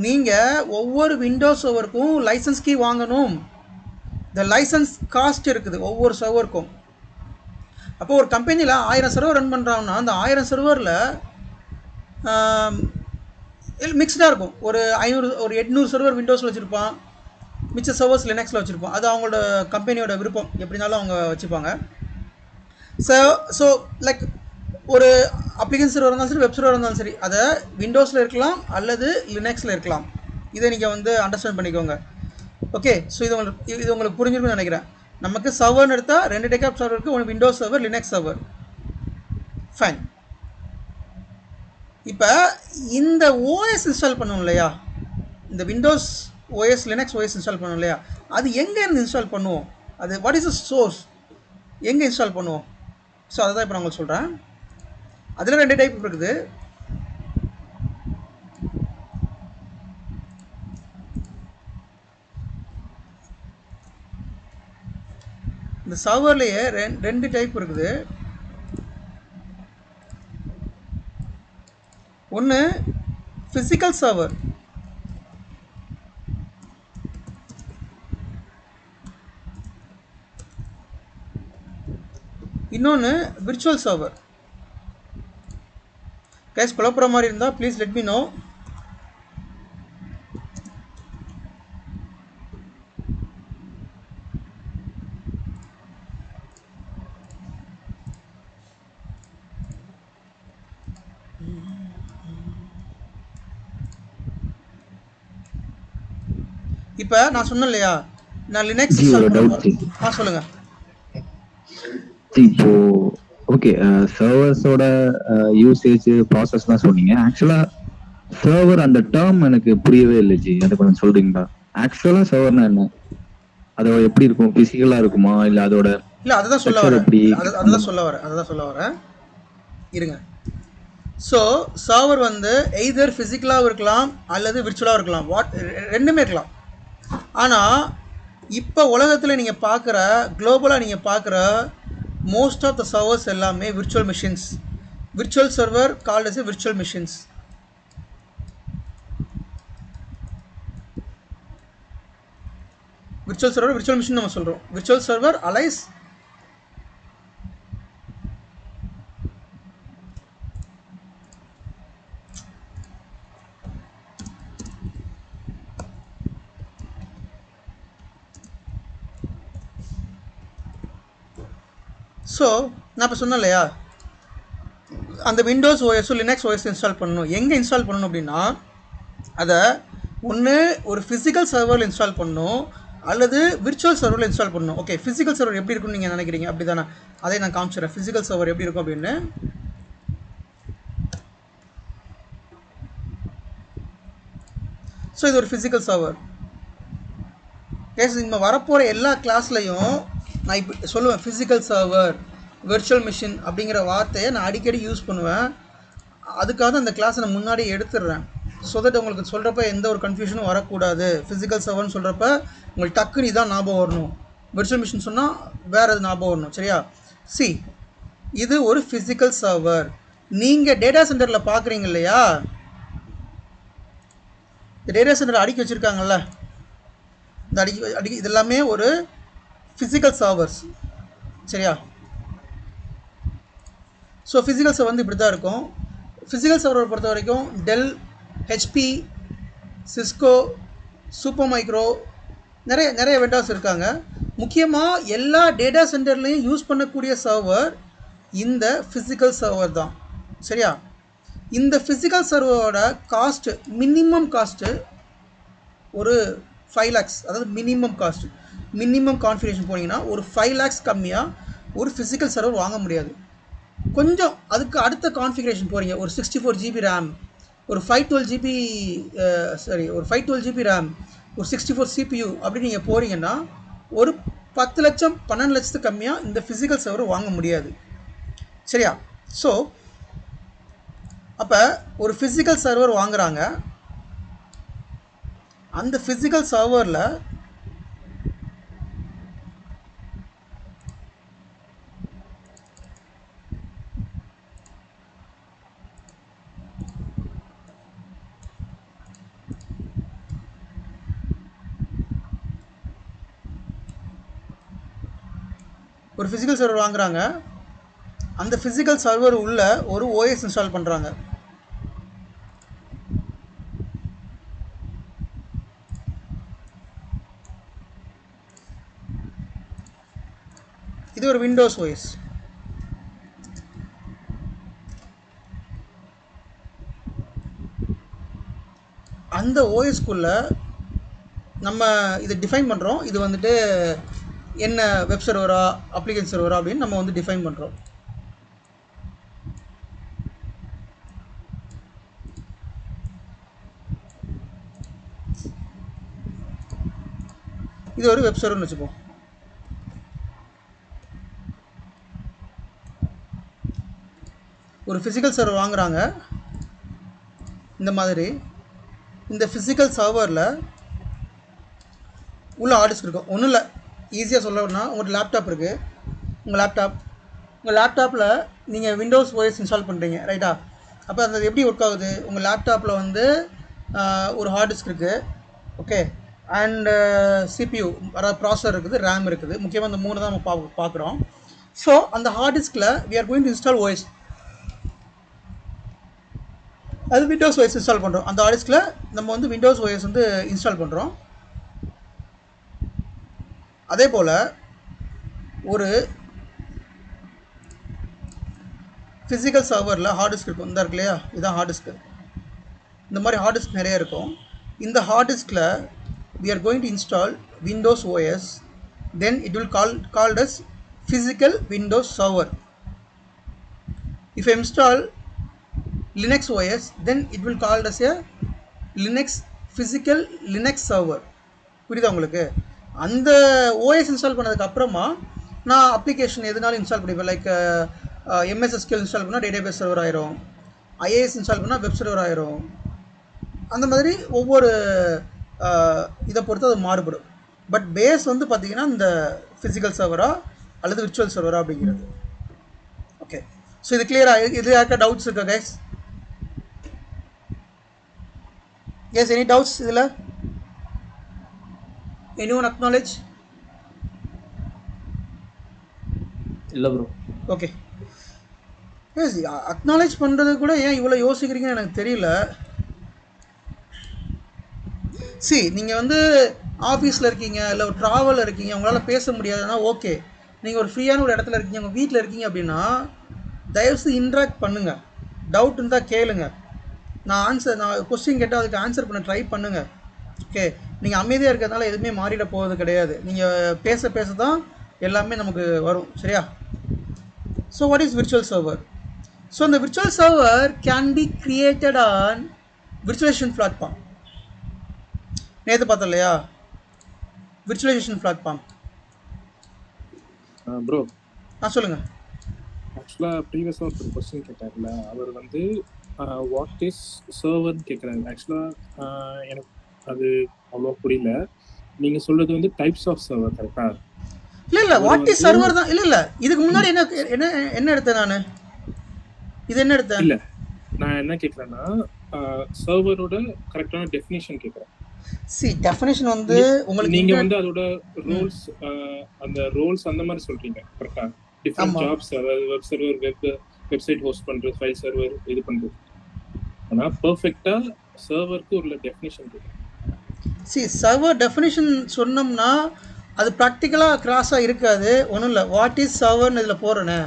நீங்கள் ஒவ்வொரு விண்டோஸ் சர்வருக்கும் லைசன்ஸ் கீ வாங்கணும். த லைசன்ஸ் காஸ்ட் இருக்குது ஒவ்வொரு சர்வருக்கும். அப்போ ஒரு கம்பெனியில் 1000 சர்வர் ரன் பண்ணுறாங்கன்னா அந்த 1000 சர்வரில் மிக்ஸ்டாக இருக்கும். ஒரு 800 சர்வர் விண்டோஸில் வச்சுருப்பான், மிச்ச சர்வர்ஸ் லினக்ஸில் வச்சுருப்பான். அது அவங்களோட கம்பெனியோட விருப்பம், எப்படினாலும் அவங்க வச்சுப்பாங்க. ஸோ லைக் ஒரு அப்ளிகேஷன் சர்வர் இருந்தாலும் சரி, வெப் சர்வர் இருந்தாலும் சரி, அதை விண்டோஸில் இருக்கலாம் அல்லது லினக்ஸில் இருக்கலாம். இதை நீங்கள் வந்து அண்டர்ஸ்டாண்ட் பண்ணிக்கோங்க. ஓகே, ஸோ இது உங்களுக்கு புரிஞ்சிருக்குன்னு நினைக்கிறேன். நமக்கு சர்வர்னு எடுத்தால் 2 டைப் ஆஃப் சர்வர் இருக்குது. ஒன்று Windows server, Linux server. Fine. இப்போ இந்த ஓஎஸ் இன்ஸ்டால் பண்ணணும் இல்லையா, இந்த Windows OS, Linux OS install பண்ணணும் இல்லையா, அது எங்கேருந்து இன்ஸ்டால் பண்ணுவோம்? அது வாட் இஸ் த சோர்ஸ்? எங்கே இன்ஸ்டால் பண்ணுவோம்? ஸோ அதை தான் இப்போ நான் உங்களுக்கு சொல்கிறேன். அதில் 2 டைப் இருக்குது. இந்த சர்வர்லேயே 2 டைப் இருக்குது. ஒன்று ஃபிசிக்கல் சர்வர், இன்னொன்று விர்ச்சுவல் சர்வர். கேஸ் குழப்புற மாதிரி இருந்தால் ப்ளீஸ் லெட் மீ நோ. இப்போ நான் சொன்னேன் இல்லையா, நான் லினக்ஸ் சொல்லுங்க. இப்போ ஓகே, சர்வர்ஸோட யூசேஜ் ப்ராசஸ்லாம் சொன்னீங்க. ஆக்சுவலா சர்வர் அந்த டேர்ம் எனக்கு புரியவே இல்லை ஜி, அதை கொஞ்சம் சொல்றீங்களா? ஆக்சுவலா சர்வர்னா என்ன? அதோட எப்படி இருக்கும்? பிசிக்கலா இருக்குமா இல்ல அதோட? இல்ல அதுதான் சொல்ல வரேன், அதுதான் சொல்ல வரேன். இருங்க. ஸோ சர்வர் வந்து எய்தர் ஃபிசிக்கலாகவும் இருக்கலாம் அல்லது விர்ச்சுவலாக இருக்கலாம், ரெண்டுமே இருக்கலாம். ஆனால் இப்போ உலகத்தில் நீங்கள் பார்க்குற, குளோபலாக நீங்கள் பார்க்குற மோஸ்ட் ஆஃப் த சர்வர்ஸ் எல்லாமே virtual machines. Virtual server called as a virtual machines. Virtual server, virtual machine நம்ம சொல்கிறோம். விர்ச்சுவல் சர்வர் அலைஸ் ஸோ நான் இப்போ சொன்னேன் இல்லையா, அந்த விண்டோஸ் ஓஎஸும் லினக்ஸ் ஓஎஸ் இன்ஸ்டால் பண்ணணும். எங்கே இன்ஸ்டால் பண்ணணும் அப்படின்னா, அதை ஒன்று ஒரு ஃபிசிக்கல் சர்வரில் இன்ஸ்டால் பண்ணணும் அல்லது விர்ச்சுவல் சர்வரில் இன்ஸ்டால் பண்ணணும். ஓகே, ஃபிசிக்கல் சர்வர் எப்படி இருக்குன்னு நீங்கள் நினைக்கிறீங்க, அப்படி தானே? அதை நான் காமிச்சிடுறேன் ஃபிசிக்கல் சர்வர் எப்படி இருக்கும் அப்படின்னு. ஸோ இது ஒரு ஃபிசிக்கல் சர்வர். கேஸ் இங்கே வரப்போகிற எல்லா கிளாஸ்லையும் நான் இப்போ சொல்லுவேன் ஃபிசிக்கல் சர்வர், விர்ச்சுவல் மிஷின் அப்படிங்கிற வார்த்தையை நான் அடிக்கடி யூஸ் பண்ணுவேன். அதுக்காக அந்த கிளாஸை நான் முன்னாடி எடுத்துடுறேன். ஸோ தட் உங்களுக்கு சொல்கிறப்ப எந்த ஒரு கன்ஃபியூஷனும் வரக்கூடாது. ஃபிசிக்கல் சர்வர்னு சொல்கிறப்ப உங்களுக்கு டக்குன்னு இதான் ஞாபகம் வரணும், விர்ச்சுவல் மிஷின் சொன்னால் வேறு எது ஞாபகம் வரணும். சரியா? சி, இது ஒரு ஃபிசிக்கல் சர்வர். நீங்கள் டேட்டா சென்டரில் பார்க்குறீங்க இல்லையா, இந்த டேட்டா சென்டர் அடுக்கி வச்சுருக்காங்கல்ல, இந்த அடுக்கி இது எல்லாமே ஒரு ஃபிசிக்கல் சர்வர்ஸ். சரியா? ஸோ ஃபிசிக்கல் சர்வர் வந்து இப்படி தான் இருக்கும். ஃபிசிக்கல் சர்வரை பொறுத்த வரைக்கும் Dell, HP, Cisco, Super Micro, நிறைய வெண்டார்ஸ் இருக்காங்க. முக்கியமாக எல்லா டேட்டா சென்டர்லேயும் யூஸ் பண்ணக்கூடிய சர்வர் இந்த ஃபிசிக்கல் சர்வர் தான். சரியா? இந்த ஃபிசிக்கல் சர்வரோட காஸ்ட்டு, மினிமம் காஸ்ட்டு ஒரு 5 lakhs. அதாவது மினிமம் காஸ்ட், மினிமம் கான்ஃபிகரேஷன் போனீங்கன்னா ஒரு 5 lakhs கம்மியாக ஒரு ஃபிசிக்கல் சர்வர் வாங்க முடியாது. கொஞ்சம் அதுக்கு அடுத்த கான்ஃபிகரேஷன் போகிறீங்க, ஒரு 64 GB ரேம், ஒரு 512 GB ரேம், ஒரு 64 CPU அப்படி நீங்கள் போகிறீங்கன்னா ஒரு 10 லட்சம் 12 லட்சத்துக்கு கம்மியாக இந்த ஃபிசிக்கல் சர்வர் வாங்க முடியாது. சரியா? ஸோ அப்போ ஒரு ஃபிசிக்கல் சர்வர் வாங்குகிறாங்க. அந்த ஃபிசிக்கல் சர்வரில் ஒரு ஃபிசிக்கல் சர்வர் வாங்குறாங்க. அந்த ஃபிசிக்கல் சர்வர் உள்ள ஒரு ஓஎஸ் இன்ஸ்டால் பண்ணுறாங்க. இது ஒரு விண்டோஸ் ஓஎஸ். அந்த ஓஎஸ்க்குள்ள நம்ம இதை டிஃபைன் பண்ணுறோம். இது வந்துட்டு என்ன வெப் சர்வரா அப்ளிகேஷன் சர்வரா அப்படின்னு நம்ம வந்து டிஃபைன் பண்ணுறோம். இது ஒரு வெப் சர்வர்னு வச்சுப்போம். ஒரு ஃபிசிக்கல் சர்வர் வாங்குறாங்க. இந்த மாதிரி இந்த ஃபிசிக்கல் சர்வரில் உள்ள ஹார்ட் இருக்கும். ஒன்றும் இல்லை, ஈஸியாக சொல்லணும்னா உங்கள்கிட்ட லேப்டாப் இருக்குது. உங்கள் லேப்டாப்பில் நீங்கள் விண்டோஸ் ஓஎஸ் இன்ஸ்டால் பண்ணுறீங்க, ரைட்டா? அப்போ அது எப்படி ஒர்க் ஆகுது? உங்கள் லேப்டாப்பில் வந்து ஒரு ஹார்ட் டிஸ்க் இருக்குது, ஓகே, அண்டு CPU, அதாவது ப்ராசஸர் இருக்குது, ரேம் இருக்குது. முக்கியமாக இந்த 3 தான் நம்ம பார்க்குறோம். ஸோ அந்த ஹார்ட் டிஸ்கில் we are going to install OS. அது விண்டோஸ் ஓஎஸ் இன்ஸ்டால் பண்ணுறோம். அந்த ஹார்ட் டிஸ்கில் நம்ம வந்து விண்டோஸ் ஓஎஸ் வந்து இன்ஸ்டால் பண்ணுறோம். அதே போல் ஒரு ஃபிசிக்கல் சர்வரில் ஹார்ட் டிஸ்க் இருக்கும். இந்த இருக்கு இல்லையா, இதுதான் ஹார்ட் டிஸ்க்கு. இந்த மாதிரி ஹார்ட் டிஸ்க் நிறைய இருக்கும். இந்த ஹார்ட் டிஸ்கில் we are going to install Windows OS, then it will called as physical Windows server. If I install Linux OS, then it will called as a physical Linux server. புரியுதா உங்களுக்கு? அந்த OS install பண்ணதுக்கு அப்புறமா நான் application எதுனாலும் install பண்ணிப்பேன். Like MS SQL install பண்ணால் database server ஆயிரும், IIS இன்ஸ்டால் பண்ணால் வெப் சர்வர் ஆயிரும். அந்த மாதிரி ஒவ்வொரு இதை பொறுத்து அது மாறுபடும். பட் பேஸ் வந்து பார்த்தீங்கன்னா இந்த ஃபிசிக்கல் சர்வரா அல்லது விர்ச்சுவல் சர்வரா அப்படிங்கிறது. ஓகே, ஸோ இது கிளியராக? இது யாருக்கா டவுட்ஸ் இருக்கா கைஸ்? எஸ், எனி டவுட்ஸ் இதில்? anyone acknowledge? இல்லை ப்ரோ. ஓகே, எஸ், அக்னாலேஜ் பண்ணுறது கூட ஏன் இவ்வளோ யோசிக்கிறீங்கன்னு எனக்கு தெரியல. நீங்கள் வந்து ஆஃபீஸில் இருக்கீங்க, இல்லை ஒரு ட்ராவலில் இருக்கீங்க, உங்களால் பேச முடியாதுன்னா ஓகே. நீங்கள் ஒரு ஃப்ரீயான ஒரு இடத்துல இருக்கீங்க, உங்கள் வீட்டில் இருக்கீங்க அப்படின்னா தயவுசெய்து இன்ட்ராக்ட் பண்ணுங்கள். டவுட் இருந்தால் கேளுங்க. நான் கொஸ்டின் கேட்டால் அதுக்கு ஆன்சர் பண்ண ட்ரை பண்ணுங்கள். ஓகே, நீங்கள் அமைதியாக இருக்கிறதுனால எதுவுமே மாறிட போகிறது கிடையாது. நீங்கள் பேச பேச தான் எல்லாமே நமக்கு வரும். சரியா? So what is virtual server? So இந்த virtual server can be created on virtualisation platform. நேற்று பார்த்தோம் இல்லையா, விர்ச்சுவலைசேஷன் பிளாட்ஃபார்ம். ப்ரோ சொல்லுங்கள். ஆக்சுவலாக ப்ரீவியஸாக ஒரு கொஸ்டின் கேட்டார்ல, அவர் வந்து வாட் இஸ் சர்வர்னு கேட்குறாரு. ஆக்சுவலாக எனக்கு அது அவ்வளோ புரியல. நீங்கள் சொல்கிறது வந்து டைப்ஸ் ஆஃப் சர்வர், கரெக்டா? இல்லை, வாட் இஸ் சர்வர் தான். இல்லை, இதுக்கு முன்னாடி என்ன எடுத்தேன் நான்? இது என்ன எடுத்தேன்? இல்லை, நான் என்ன கேட்குறேன்னா சர்வரோட கரெக்டான டெஃபினேஷன் கேட்குறேன். டெஃபினேஷன் வந்து உங்களுக்கு நீங்க வந்து அதோட ரோல்ஸ் அந்த மாதிரி சொல்றீங்க, கரெக்ட்டா? Different jobs, web server, website host பண்றது, ஃபைல் சர்வர் இது பண்றது. ஆனா பெர்ஃபெக்ட்டா சர்வருக்கு ஒரு டெஃபினிஷன் இருக்கு. சர்வர் டெஃபினிஷன் சொன்னோம்னா அது ப்ராக்டிக்கலாக கிராஸாக இருக்காது. ஒன்றும் இல்லை, வாட் இஸ் சர்வர்னு இதில் போடுறேனே,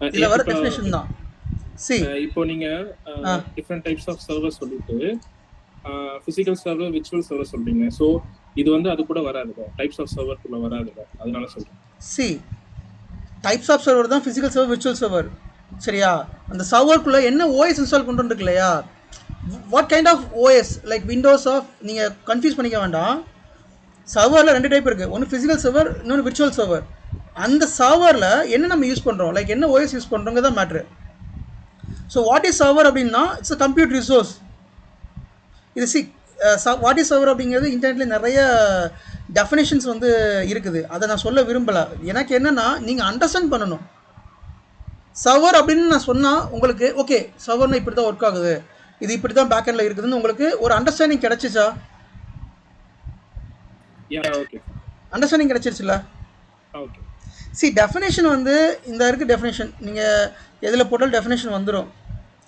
இதில் வர இப்போ டெஃபினேஷன் தான். சி இப்போ நீங்க டிஃப்ரெண்ட் டைப்ஸ் ஆஃப் சர்வர் சொல்லிட்டு பிசிக்கல் சர்வர் விர்ச்சுவல் சர்வர் சொல்றீங்க. ஸோ இது வந்து அது கூட வராதுங்க, டைப்ஸ் ஆஃப் சர்வர்க்குள்ள வராதுங்க, அதனால சொல்றேன். சி டைப்ஸ் ஆஃப் சர்வர் தான் ஃபிசிக்கல் சர்வர் விர்ச்சுவல் சர்வர். சரியா? அந்த சர்வருக்குள்ளே என்ன ஓஎஸ் இன்ஸ்டால் பண்ணுறோன்னு இருக்கு இல்லையா, what kind of OS, like Windows of, நீங்கள் கன்ஃபியூஸ் பண்ணிக்க வேண்டாம். சர்வரில் 2 டைப் இருக்குது, ஒன்று ஃபிசிக்கல் சர்வர், இன்னொன்று விர்ச்சுவல் சர்வர். அந்த சர்வரில் என்ன நம்ம யூஸ் பண்ணுறோம், லைக் என்ன ஓஎஸ் யூஸ் பண்ணுறோங்க தான் matter. So what is server அப்படின்னா இட்ஸ் அ கம்ப்யூட் ரிசோர்ஸ். இது வாட் இஸ் சர்வர் அப்படிங்கிறது இன்டர்நெட்டில் நிறைய டெஃபினேஷன்ஸ் வந்து இருக்குது, அதை நான் சொல்ல விரும்பலை. எனக்கு என்னென்னா நீங்கள் அண்டர்ஸ்டாண்ட் பண்ணணும். சர்வர் அப்படின்னு நான் சொன்னால் உங்களுக்கு ஓகே சர்வர்னா இப்படி தான் ஒர்க் ஆகுது, இது இப்படி தான் பேக்கெண்டில் இருக்குதுன்னு உங்களுக்கு ஒரு அண்டர்ஸ்டாண்டிங் கிடச்சிச்சா? அண்டர்ஸ்டாண்டிங் கிடச்சிருச்சுல்ல? சி டெஃபினேஷன் வந்து இந்த இருக்குது டெஃபினேஷன், நீங்கள் எதில் போட்டாலும் டெஃபினேஷன் வந்துடும்.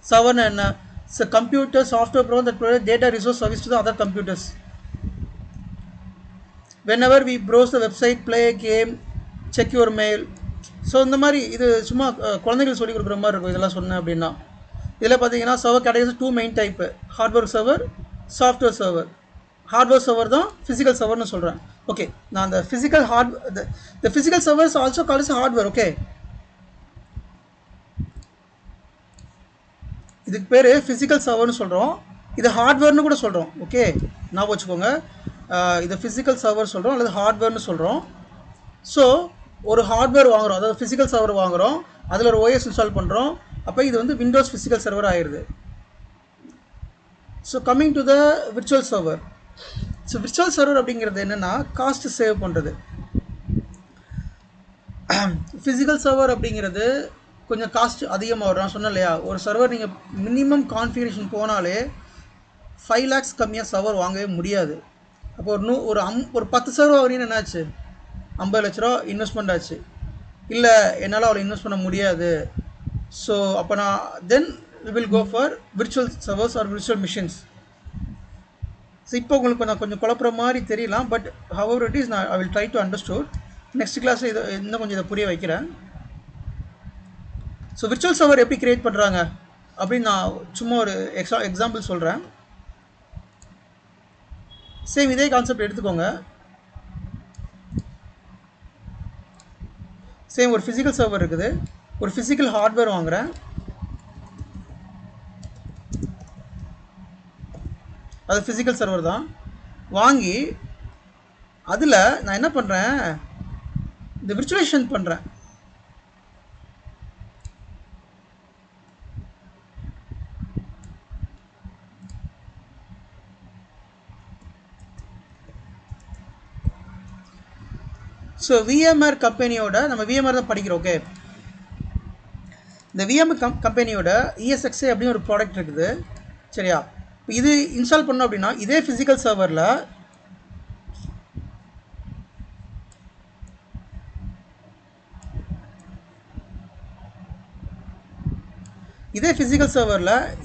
சர்வர்னா என்ன? It's computer software program that provides data resource service to the other computers. whenever we browse the website, play a game, check your mail. So இந்த மாதிரி இது சும்மா குழந்தைகள் சொல்லிக் கொடுக்குற மாதிரி இருக்கும் இதெல்லாம் சொன்னேன் அப்படின்னா. இதில் பார்த்தீங்கன்னா server categories 2 main type, hardware server, software server. Hardware server தான் ஃபிசிக்கல் சர்வர்னு சொல்கிறேன். ஓகே, நான் அந்த physical the physical server is also called as hardware. Okay, இதுக்கு பேர் ஃபிசிக்கல் சர்வர்னு சொல்கிறோம், இது ஹார்ட்வேர்னு கூட சொல்கிறோம். ஓகே, நான் வச்சுக்கோங்க, இதை ஃபிசிக்கல் சர்வர் சொல்கிறோம் அல்லது ஹார்ட்வேர்னு சொல்கிறோம். ஸோ ஒரு ஹார்ட்வேர் வாங்குகிறோம், அதாவது ஃபிசிக்கல் சர்வர் வாங்குகிறோம், அதில் ஒரு ஓஎஸ் இன்ஸ்டால் பண்ணுறோம், அப்போ இது வந்து விண்டோஸ் ஃபிசிக்கல் சர்வர் ஆயிடுது. So coming to the virtual server. So virtual server அப்படிங்கிறது என்னென்னா காஸ்ட் சேவ் பண்ணுறது. ஃபிசிக்கல் சர்வர் அப்படிங்கிறது கொஞ்சம் காஸ்ட் அதிகமாக வரும். நான் சொன்னேன் இல்லையா, ஒரு சர்வர் நீங்கள் மினிமம் கான்ஃபிகரேஷன் போனாலே 5 lakhs கம்மியாக சர்வர் வாங்கவே முடியாது. அப்போ ஒரு 10 சர்வர் வாங்கினீங்கன்னா என்னாச்சு, 50 லட்ச ரூபா இன்வெஸ்ட்மெண்ட் ஆச்சு. இல்லை என்னால் அவ்வளோ இன்வெஸ்ட் பண்ண முடியாது, ஸோ அப்போ நான் then will go for virtual servers or virtual machines. So இப்போ உங்களுக்கு நான் கொஞ்சம் குழப்புற மாதிரி தெரியலாம், பட் ஹவர் இட் இஸ் நான் I will try to understood. Next கிளாஸில் இதை இன்னும் கொஞ்சம் இதை புரிய வைக்கிறேன். ஸோ விர்ச்சுவல் சர்வர் எப்படி கிரியேட் பண்ணுறாங்க அப்படின்னு நான் சும்மா ஒரு எக்ஸாம்பிள் சொல்கிறேன். சேம் இதே கான்செப்ட் எடுத்துக்கோங்க. சேம் ஒரு ஃபிசிக்கல் சர்வர் இருக்குது, ஒரு ஃபிசிக்கல் ஹார்ட்வேர் வாங்குகிறேன், அது ஃபிசிக்கல் சர்வர் தான். வாங்கி அதில் நான் என்ன பண்ணுறேன், இந்த விர்ச்சுவலைசேஷன் பண்ணுறேன். ஸோ விஎம்ஆர் கம்பெனியோட நம்ம விஎம்ஆர் தான் படிக்கிறோம். ஓகே, இந்த விஎம்ஆர் கம்பெனியோட ESXi அப்படின்னு ஒரு ப்ராடக்ட் இருக்குது. சரியா? இது இன்ஸ்டால் பண்ணோம் அப்படின்னா இதே ஃபிசிக்கல் சர்வரில்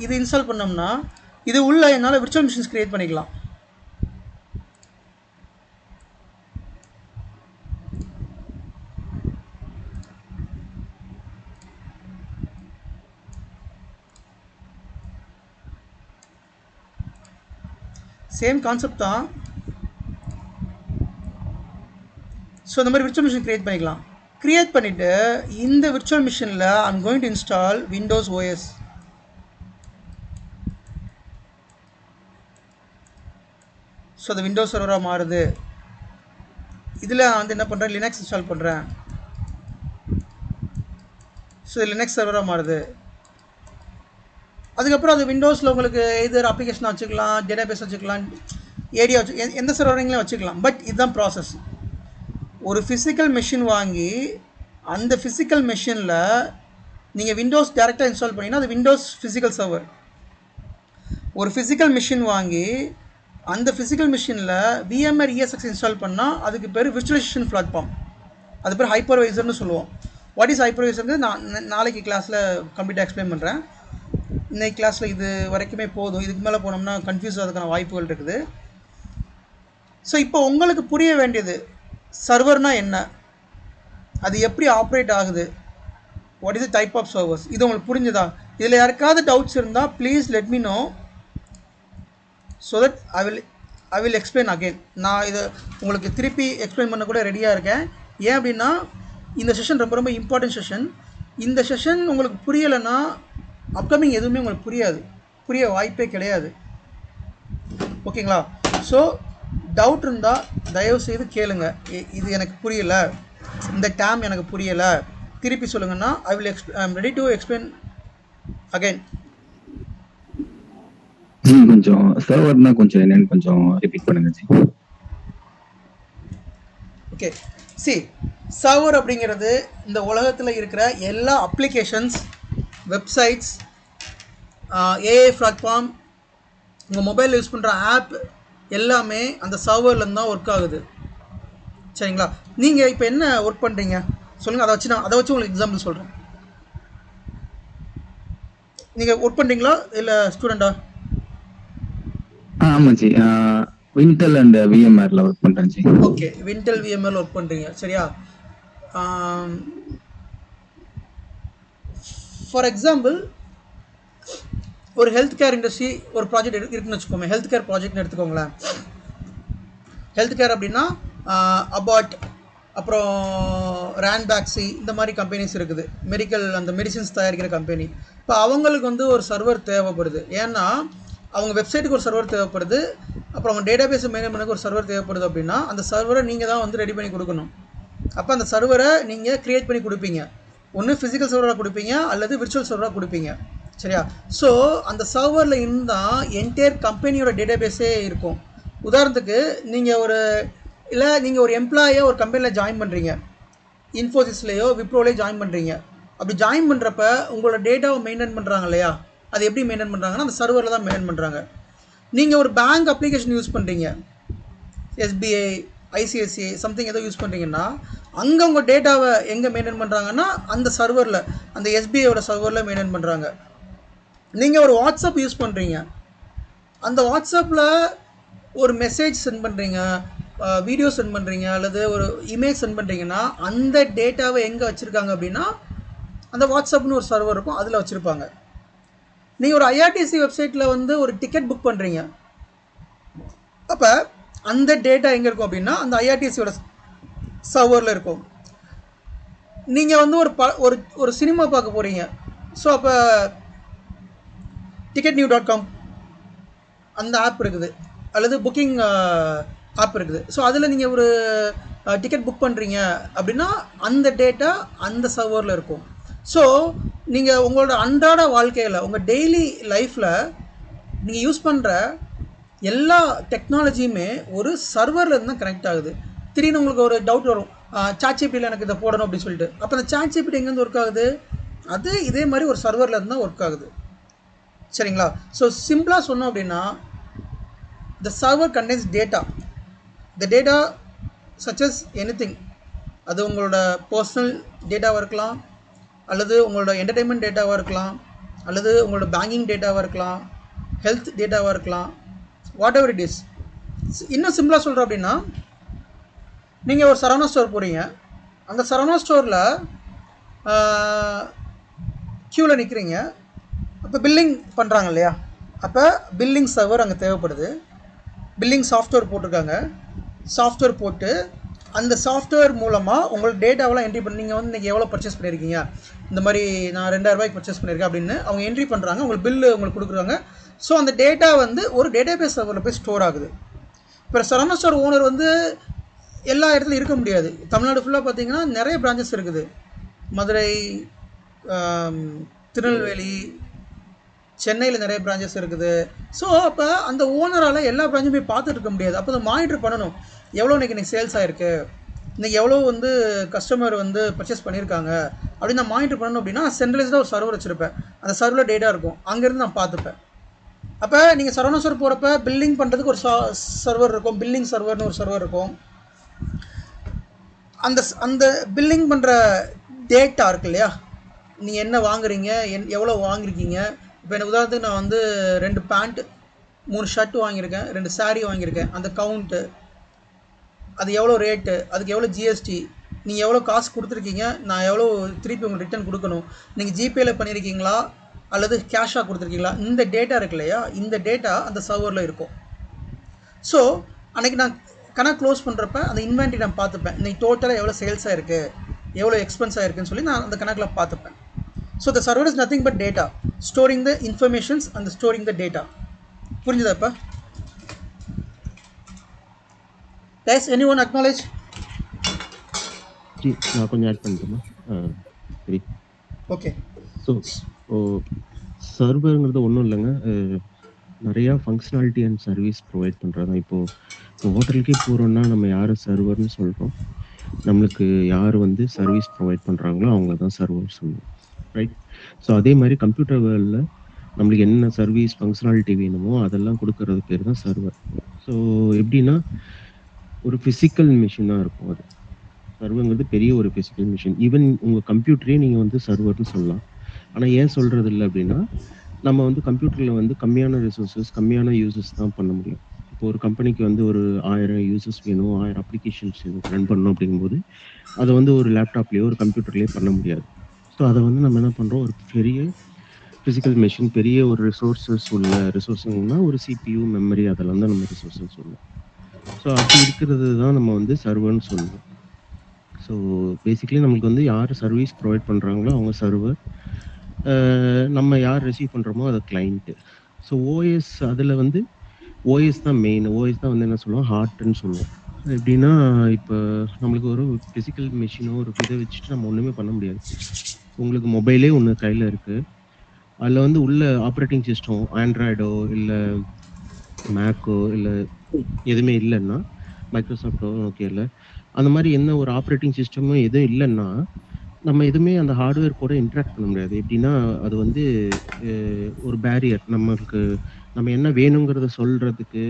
இது இன்ஸ்டால் பண்ணோம்னா இது உள்ள என்னால் விர்ச்சுவல் மிஷின்ஸ் கிரியேட் பண்ணிக்கலாம். சேம் கான்செப்ட் தான். ஸோ இந்த மாதிரி விர்ச்சுவல் மிஷின் க்ரியேட் பண்ணிக்கலாம். க்ரியேட் பண்ணிவிட்டு இந்த விர்ச்சுவல் மிஷினில் I'm going to install Windows OS. So அது விண்டோஸ் சர்வராக மாறுது. இதில் நான் வந்து என்ன பண்ணுறேன், லினக்ஸ் இன்ஸ்டால் பண்ணுறேன். ஸோ இது லினக்ஸ் சர்வராக மாறுது. அதுக்கப்புறம் அது விண்டோஸில் உங்களுக்கு எது அப்ளிகேஷனாக வச்சுக்கலாம், டேட்டாபேஸ் வச்சுக்கலாம், ஏரியா எந்த சர்வரிங்லையும் வச்சுக்கலாம். பட் இதுதான் ப்ராசஸ். ஒரு ஃபிசிக்கல் மிஷின் வாங்கி அந்த ஃபிசிக்கல் மிஷினில் நீங்கள் விண்டோஸ் டேரெக்டாக இன்ஸ்டால் பண்ணிங்கன்னா அது விண்டோஸ் ஃபிசிக்கல் சர்வர். ஒரு ஃபிசிக்கல் மிஷின் வாங்கி அந்த ஃபிசிக்கல் மிஷினில் விஎம்ஆர் ESX இன்ஸ்டால் பண்ணால் அதுக்கு பேர் விர்ச்சுவலைசேஷன் பிளாட்ஃபார்ம். அது பேர் ஹைப்பர்வைசர்னு சொல்லுவோம். வாட் இஸ் ஹைப்பர்வைசர்ங்கிறது நான் நாளைக்கு கிளாஸில் கம்ப்ளீட்டாக எக்ஸ்பிளைன் பண்ணுறேன். இன்னைக்கு கிளாஸில் இது வரைக்குமே போதும், இதுக்கு மேலே போனோம்னா கன்ஃபியூஸ் ஆகிறதுக்கான வாய்ப்புகள் இருக்குது. ஸோ இப்போ உங்களுக்கு புரிய வேண்டியது சர்வர்னால் என்ன, அது எப்படி ஆப்ரேட் ஆகுது, what is the type of servers. இது உங்களுக்கு புரிஞ்சுதா? இதில் யாருக்காவது டவுட்ஸ் இருந்தால் please let me know, so that I will explain again. நான் இதை உங்களுக்கு திருப்பி எக்ஸ்பிளைன் பண்ண கூட ரெடியாக இருக்கேன். ஏன் அப்படின்னா இந்த செஷன் ரொம்ப ரொம்ப இம்பார்ட்டன்ட் செஷன். இந்த செஷன் உங்களுக்கு புரியலைன்னா அப்கமிங் எதுவுமே உங்களுக்கு புரிய வாய்ப்பே கிடையாது. ஓகேங்களா? ஸோ டவுட் இருந்தால் தயவுசெய்து கேளுங்க. இது எனக்கு புரியலை, இந்த டேம் எனக்கு புரியலை, திருப்பி சொல்லுங்கன்னா I am ready to explain again. கொஞ்சம் சர்வர்னா கொஞ்சம் என்னன்னு கொஞ்சம் ரிப்பீட் பண்ணுங்க ஜி. ஓகே, சி சர்வர் அப்படிங்கிறது இந்த உலகத்தில் இருக்கிற எல்லா அப்ளிகேஷன்ஸ், வெப்சைட்ஸ், ஏஐ பிளாட்ஃபார்ம், உங்கள் மொபைல் யூஸ் பண்ணுற ஆப் எல்லாமே அந்த சர்வர்லேருந்து தான் ஒர்க் ஆகுது. சரிங்களா? நீங்கள் இப்போ என்ன ஒர்க் பண்ணுறீங்க சொல்லுங்கள், அதை வச்சு உங்களுக்கு எக்ஸாம்பிள் சொல்கிறேன். நீங்கள் ஒர்க் பண்ணுறீங்களா இல்லை ஸ்டூடெண்டா? ஆமாம் ஜி, விண்டல் அண்ட் விஎம்ஆரில் ஒர்க் பண்ணுறேன் ஜி. ஓகே, விண்டல் விஎம்ஆரில் ஒர்க் பண்ணுறீங்க. சரியா? ஃபார் எக்ஸாம்பிள் ஒரு ஹெல்த் கேர் இண்டஸ்ட்ரி ஒரு ப்ராஜெக்ட் இருக்குன்னு வச்சுக்கோங்க. ஹெல்த் கேர் ப்ராஜெக்ட்னு எடுத்துக்கோங்களேன். ஹெல்த் கேர் அப்படின்னா அபாட், அப்புறம் ரேன்பேக்ஸி, இந்த மாதிரி கம்பெனிஸ் இருக்குது. அந்த மெடிசின்ஸ் தயாரிக்கிற கம்பெனி. இப்போ அவங்களுக்கு வந்து ஒரு சர்வர் தேவைப்படுது. ஏன்னா அவங்க வெப்சைட்டுக்கு ஒரு சர்வர் தேவைப்படுது, அப்புறம் அவங்க டேட்டா பேஸை மெயின்டைன் பண்ணக்கு ஒரு சர்வர் தேவைப்படுது. அப்படின்னா அந்த சர்வரை நீங்கள் தான் வந்து ரெடி பண்ணி கொடுக்கணும். அப்போ அந்த சர்வரை நீங்கள் க்ரியேட் பண்ணி கொடுப்பீங்க. ஒன்று ஃபிசிக்கல் சர்வராக கொடுப்பீங்க அல்லது விர்ச்சுவல் சர்வராக கொடுப்பீங்க. சரியா? ஸோ அந்த சர்வரில் இருந்தால் என்டையர் கம்பெனியோட டேட்டா பேஸே இருக்கும். உதாரணத்துக்கு நீங்கள் ஒரு எம்ப்ளாயாக ஒரு கம்பெனியில் ஜாயின் பண்ணுறீங்க, இன்ஃபோசிஸ்லேயோ விப்ரோலேயோ ஜாயின் பண்ணுறீங்க. அப்படி ஜாயின் பண்ணுறப்ப உங்களோட டேட்டாவை மெயின்டைன் பண்ணுறாங்க இல்லையா? அது எப்படி மெயின்டைன் பண்ணுறாங்கன்னா அந்த சர்வரில் தான் மெயின்டைன் பண்ணுறாங்க. நீங்கள் ஒரு பேங்க் அப்ளிகேஷன் யூஸ் பண்ணுறீங்க, எஸ்பிஐ, ஐசிஐசிஐ சம்திங் ஏதோ யூஸ் பண்ணுறீங்கன்னா அங்கே உங்கள் டேட்டாவை எங்கே மெயின்டைன் பண்ணுறாங்கன்னா அந்த சர்வரில், அந்த எஸ்பிஐயோட சர்வரில் மெயின்டைன் பண்ணுறாங்க. நீங்கள் ஒரு வாட்ஸ்அப் யூஸ் பண்ணுறீங்க, அந்த வாட்ஸ்அப்பில் ஒரு மெசேஜ் சென்ட் பண்ணுறீங்க, வீடியோ சென்ட் பண்ணுறீங்க அல்லது ஒரு இமேஜ் சென்ட் பண்ணுறீங்கன்னா அந்த டேட்டாவை எங்கே வச்சுருக்காங்க அப்படின்னா அந்த வாட்ஸ்அப்னு ஒரு சர்வர் இருக்கும், அதில் வச்சுருப்பாங்க. நீங்கள் ஒரு ஐஆர்டிசி வெப்சைட்டில் வந்து ஒரு டிக்கெட் புக் பண்ணுறீங்க, அப்போ அந்த டேட்டா எங்கே இருக்கும் அப்படின்னா அந்த ஐஆர்டிசியோட சர்வரில் இருக்கும். நீங்கள் வந்து ஒரு சினிமா பார்க்க போகிறீங்க, ஸோ அப்போ ticketnew.com அந்த ஆப் இருக்குது அல்லது புக்கிங் ஆப் இருக்குது. ஸோ அதில் நீங்கள் ஒரு டிக்கெட் புக் பண்ணுறீங்க அப்படின்னா அந்த டேட்டா அந்த சர்வரில் இருக்கும். ஸோ நீங்கள் உங்களோட அன்றாட வாழ்க்கையில், உங்கள் டெய்லி லைஃப்பில் நீங்கள் யூஸ் பண்ணுற எல்லா டெக்னாலஜியுமே ஒரு சர்வரில் இருந்து தான் கனெக்ட் ஆகுது. திடீர்னு உங்களுக்கு ஒரு டவுட் வரும், சாட்ஜிபிடியில் எனக்கு இதை போடணும் அப்படின்னு சொல்லிட்டு. அப்போ அந்த சாட்ஜிபிடி எங்கேருந்து ஒர்க் ஆகுது? அது இதே மாதிரி ஒரு சர்வரில் இருந்து தான் ஒர்க் ஆகுது. சரிங்களா? ஸோ சிம்பிளாக சொன்னோம் அப்படின்னா the server contains data. The data such as anything, அது உங்களோட பர்சனல் டேட்டாவாக இருக்கலாம், அல்லது உங்களோட என்டர்டெயின்மெண்ட் டேட்டாவாக இருக்கலாம், அல்லது உங்களோட பேங்கிங் டேட்டாவாக இருக்கலாம், ஹெல்த் டேட்டாவாக இருக்கலாம், வாட் எவர் இட் இஸ். இன்னும் சிம்பிளாக சொல்கிறோம் அப்படின்னா நீங்கள் ஒரு சரவணா ஸ்டோர் போகிறீங்க, அந்த சரவணா ஸ்டோரில் க்யூவில் நிற்கிறீங்க, அப்போ பில்லிங் பண்ணுறாங்க இல்லையா? அப்போ பில்லிங் சர்வர் அங்கே தேவைப்படுது. பில்லிங் சாஃப்ட்வேர் போட்டிருக்காங்க. சாஃப்ட்வேர் போட்டு அந்த சாஃப்ட்வேர் மூலமாக உங்களோட டேட்டாவெலாம் என்ட்ரி பண்ணி நீங்கள் வந்து இன்றைக்கி எவ்வளோ பர்ச்சேஸ் பண்ணியிருக்கீங்க, இந்த மாதிரி நான் 2000 ரூபாய்க்கு பர்ச்சேஸ் பண்ணியிருக்கேன் அப்படின்னு அவங்க என்ட்ரி பண்ணுறாங்க, உங்களுக்கு பில்லு உங்களுக்கு கொடுக்குறாங்க. ஸோ அந்த டேட்டா வந்து ஒரு டேட்டா பேஸ் சர்வரில் போய் ஸ்டோர் ஆகுது. இப்போ சரவணா ஸ்டோர் ஓனர் வந்து எல்லா இடத்துலையும் இருக்க முடியாது. தமிழ்நாடு ஃபுல்லாக பார்த்தீங்கன்னா நிறைய பிரான்ச்சஸ் இருக்குது. மதுரை, திருநெல்வேலி, சென்னையில் நிறைய பிரான்ச்சஸ் இருக்குது. ஸோ அப்போ அந்த ஓனரால் எல்லா பிரான்ச்சும் போய் பார்த்துட்டு இருக்க முடியாது. அப்போ அதை மானிட்டர் பண்ணணும். எவ்வளோ இன்றைக்கி சேல்ஸ் ஆகிருக்கு, இன்றைக்கி எவ்வளோ வந்து கஸ்டமர் வந்து பர்ச்சேஸ் பண்ணியிருக்காங்க அப்படின்னு நான் மானிட்டர் பண்ணணும். அப்படின்னா சென்ட்ரலைஸ்டாக ஒரு சர்வர் வச்சுருப்பேன், அந்த சர்வரில் டேட்டா இருக்கும், அங்கேருந்து நான் பார்த்துப்பேன். அப்போ நீங்கள் சரவணா ஸ்டோர் போகிறப்ப பில்லிங் பண்ணுறதுக்கு ஒரு சர்வர் இருக்கும், பில்லிங் சர்வர்னு ஒரு சர்வர் இருக்கும். அந்த பில்லிங் பண்ணுற டேட்டா இருக்கு இல்லையா, நீங்கள் என்ன வாங்குறீங்க, எவ்வளோ வாங்கியிருக்கீங்க. இப்போ எனக்கு உதாரணத்துக்கு நான் வந்து 2 பேண்ட் 3 ஷர்ட் வாங்கியிருக்கேன், 2 சாரீ வாங்கியிருக்கேன், அந்த கவுண்ட்டு, அது எவ்வளோ ரேட்டு, அதுக்கு எவ்வளோ ஜிஎஸ்டி, நீங்கள் எவ்வளோ காசு கொடுத்துருக்கீங்க, நான் எவ்வளோ திருப்பி உங்களுக்கு ரிட்டர்ன் கொடுக்கணும், நீங்கள் ஜிபேயில் பண்ணியிருக்கீங்களா அல்லது கேஷாக கொடுத்துருக்கீங்களா, இந்த டேட்டா இருக்கு இல்லையா, இந்த டேட்டா அந்த சர்வரில் இருக்கும். ஸோ அன்றைக்கி நான் கணக்கு க்ளோஸ் பண்ணுறப்ப அந்த இன்வென்ட்ரி நான் பார்த்துப்பேன், இன்னைக்கு டோட்டலாக எவ்வளோ சேல்ஸ் ஆகிருக்கு, எவ்வளோ எக்ஸ்பென்ஸ் ஆகிருக்குன்னு சொல்லி நான் அந்த கணக்கில் பார்த்துப்பேன். So the server is nothing but data, storing the informations and storing the data. புரிஞ்சுதா இப்போ? Guys, anyone acknowledge? நான் கொஞ்சம் ஆட் பண்ணிட்டோமா? சரி. ஓகே. ஸோ சர்வருங்கிறது ஒன்றும் இல்லைங்க, நிறையா ஃபங்க்ஷனாலிட்டி அண்ட் சர்வீஸ் ப்ரொவைட் பண்ணுறாங்க. இப்போது ஹோட்டலுக்கே போகிறோன்னா நம்ம யார் சர்வர்னு சொல்கிறோம், நம்மளுக்கு யார் வந்து சர்வீஸ் ப்ரொவைட் பண்ணுறாங்களோ அவங்க தான் சர்வர் சொல்லுவோம், ரைட்? ஸோ அதே மாதிரி கம்ப்யூட்டர் வேர்ல்டில் நம்மளுக்கு என்ன சர்வீஸ் ஃபங்க்ஷனாலிட்டி வேணுமோ அதெல்லாம் கொடுக்கறது பேர் தான் சர்வர். ஸோ எப்படின்னா ஒரு ஃபிசிக்கல் மிஷினாக இருக்கும் அது. சர்வருங்கிறது பெரிய ஒரு ஃபிசிக்கல் மிஷின். ஈவன் உங்கள் கம்ப்யூட்டரே நீங்கள் வந்து சர்வர்னு சொல்லலாம். ஆனால் ஏன் சொல்கிறது இல்லை அப்படின்னா, நம்ம வந்து கம்ப்யூட்டரில் வந்து கம்மியான ரிசோர்ஸஸ், கம்மியான யூசஸ் தான் பண்ண முடியும். இப்போ ஒரு கம்பெனிக்கு வந்து ஒரு 1000 யூசர்ஸ் வேணும், 1000 அப்ளிகேஷன்ஸ் ரன் பண்ணணும் அப்படிங்கும்போது அதை வந்து ஒரு லேப்டாப்லேயோ ஒரு கம்ப்யூட்டர்லேயோ பண்ண முடியாது. ஸோ அதை வந்து நம்ம என்ன பண்ணுறோம், ஒரு பெரிய ஃபிசிக்கல் மிஷின், பெரிய ஒரு ரிசோர்ஸஸ் உள்ள ரிசோர்ஸுங்கன்னா ஒரு CPU, மெமரி, அதெல்லாம் தான் நம்ம ரிசோர்ஸஸ் சொல்லுவோம். ஸோ அப்படி இருக்கிறது தான் நம்ம வந்து சர்வர்னு சொல்லுவோம். ஸோ பேசிக்கலி நம்மளுக்கு வந்து யார் சர்வீஸ் ப்ரொவைட் பண்ணுறாங்களோ அவங்க சர்வர், நம்ம யார் ரிசீவ் பண்ணுறோமோ அது கிளைண்ட்டு. ஸோ ஓஎஸ், அதில் வந்து ஓஎஸ் தான் மெயின். ஓஎஸ் தான் வந்து என்ன சொல்லுவோம், ஹார்ட்னு சொல்லுவோம். எப்படின்னா இப்போ நம்மளுக்கு ஒரு ஃபிசிக்கல் மிஷினோ ஒரு இதை வச்சுட்டு நம்ம ஒன்றுமே பண்ண முடியாது. உங்களுக்கு மொபைலே ஒன்று கையில் இருக்குது, அதில் வந்து உள்ள ஆப்ரேட்டிங் சிஸ்டம் ஆண்ட்ராய்டோ இல்லை மேக்கோ இல்லை எதுவுமே இல்லைன்னா, மைக்ரோசாஃப்டோ ஓகேல அந்த மாதிரி என்ன ஒரு ஆப்ரேட்டிங் சிஸ்டமும் எதுவும் இல்லைன்னா நம்ம எதுவுமே அந்த ஹார்ட்வேர் கூட இன்ட்ராக்ட் பண்ண முடியாது. எப்படின்னா அது வந்து ஒரு பேரியர். நம்மளுக்கு நம்ம என்ன வேணுங்கிறத சொல்கிறதுக்கு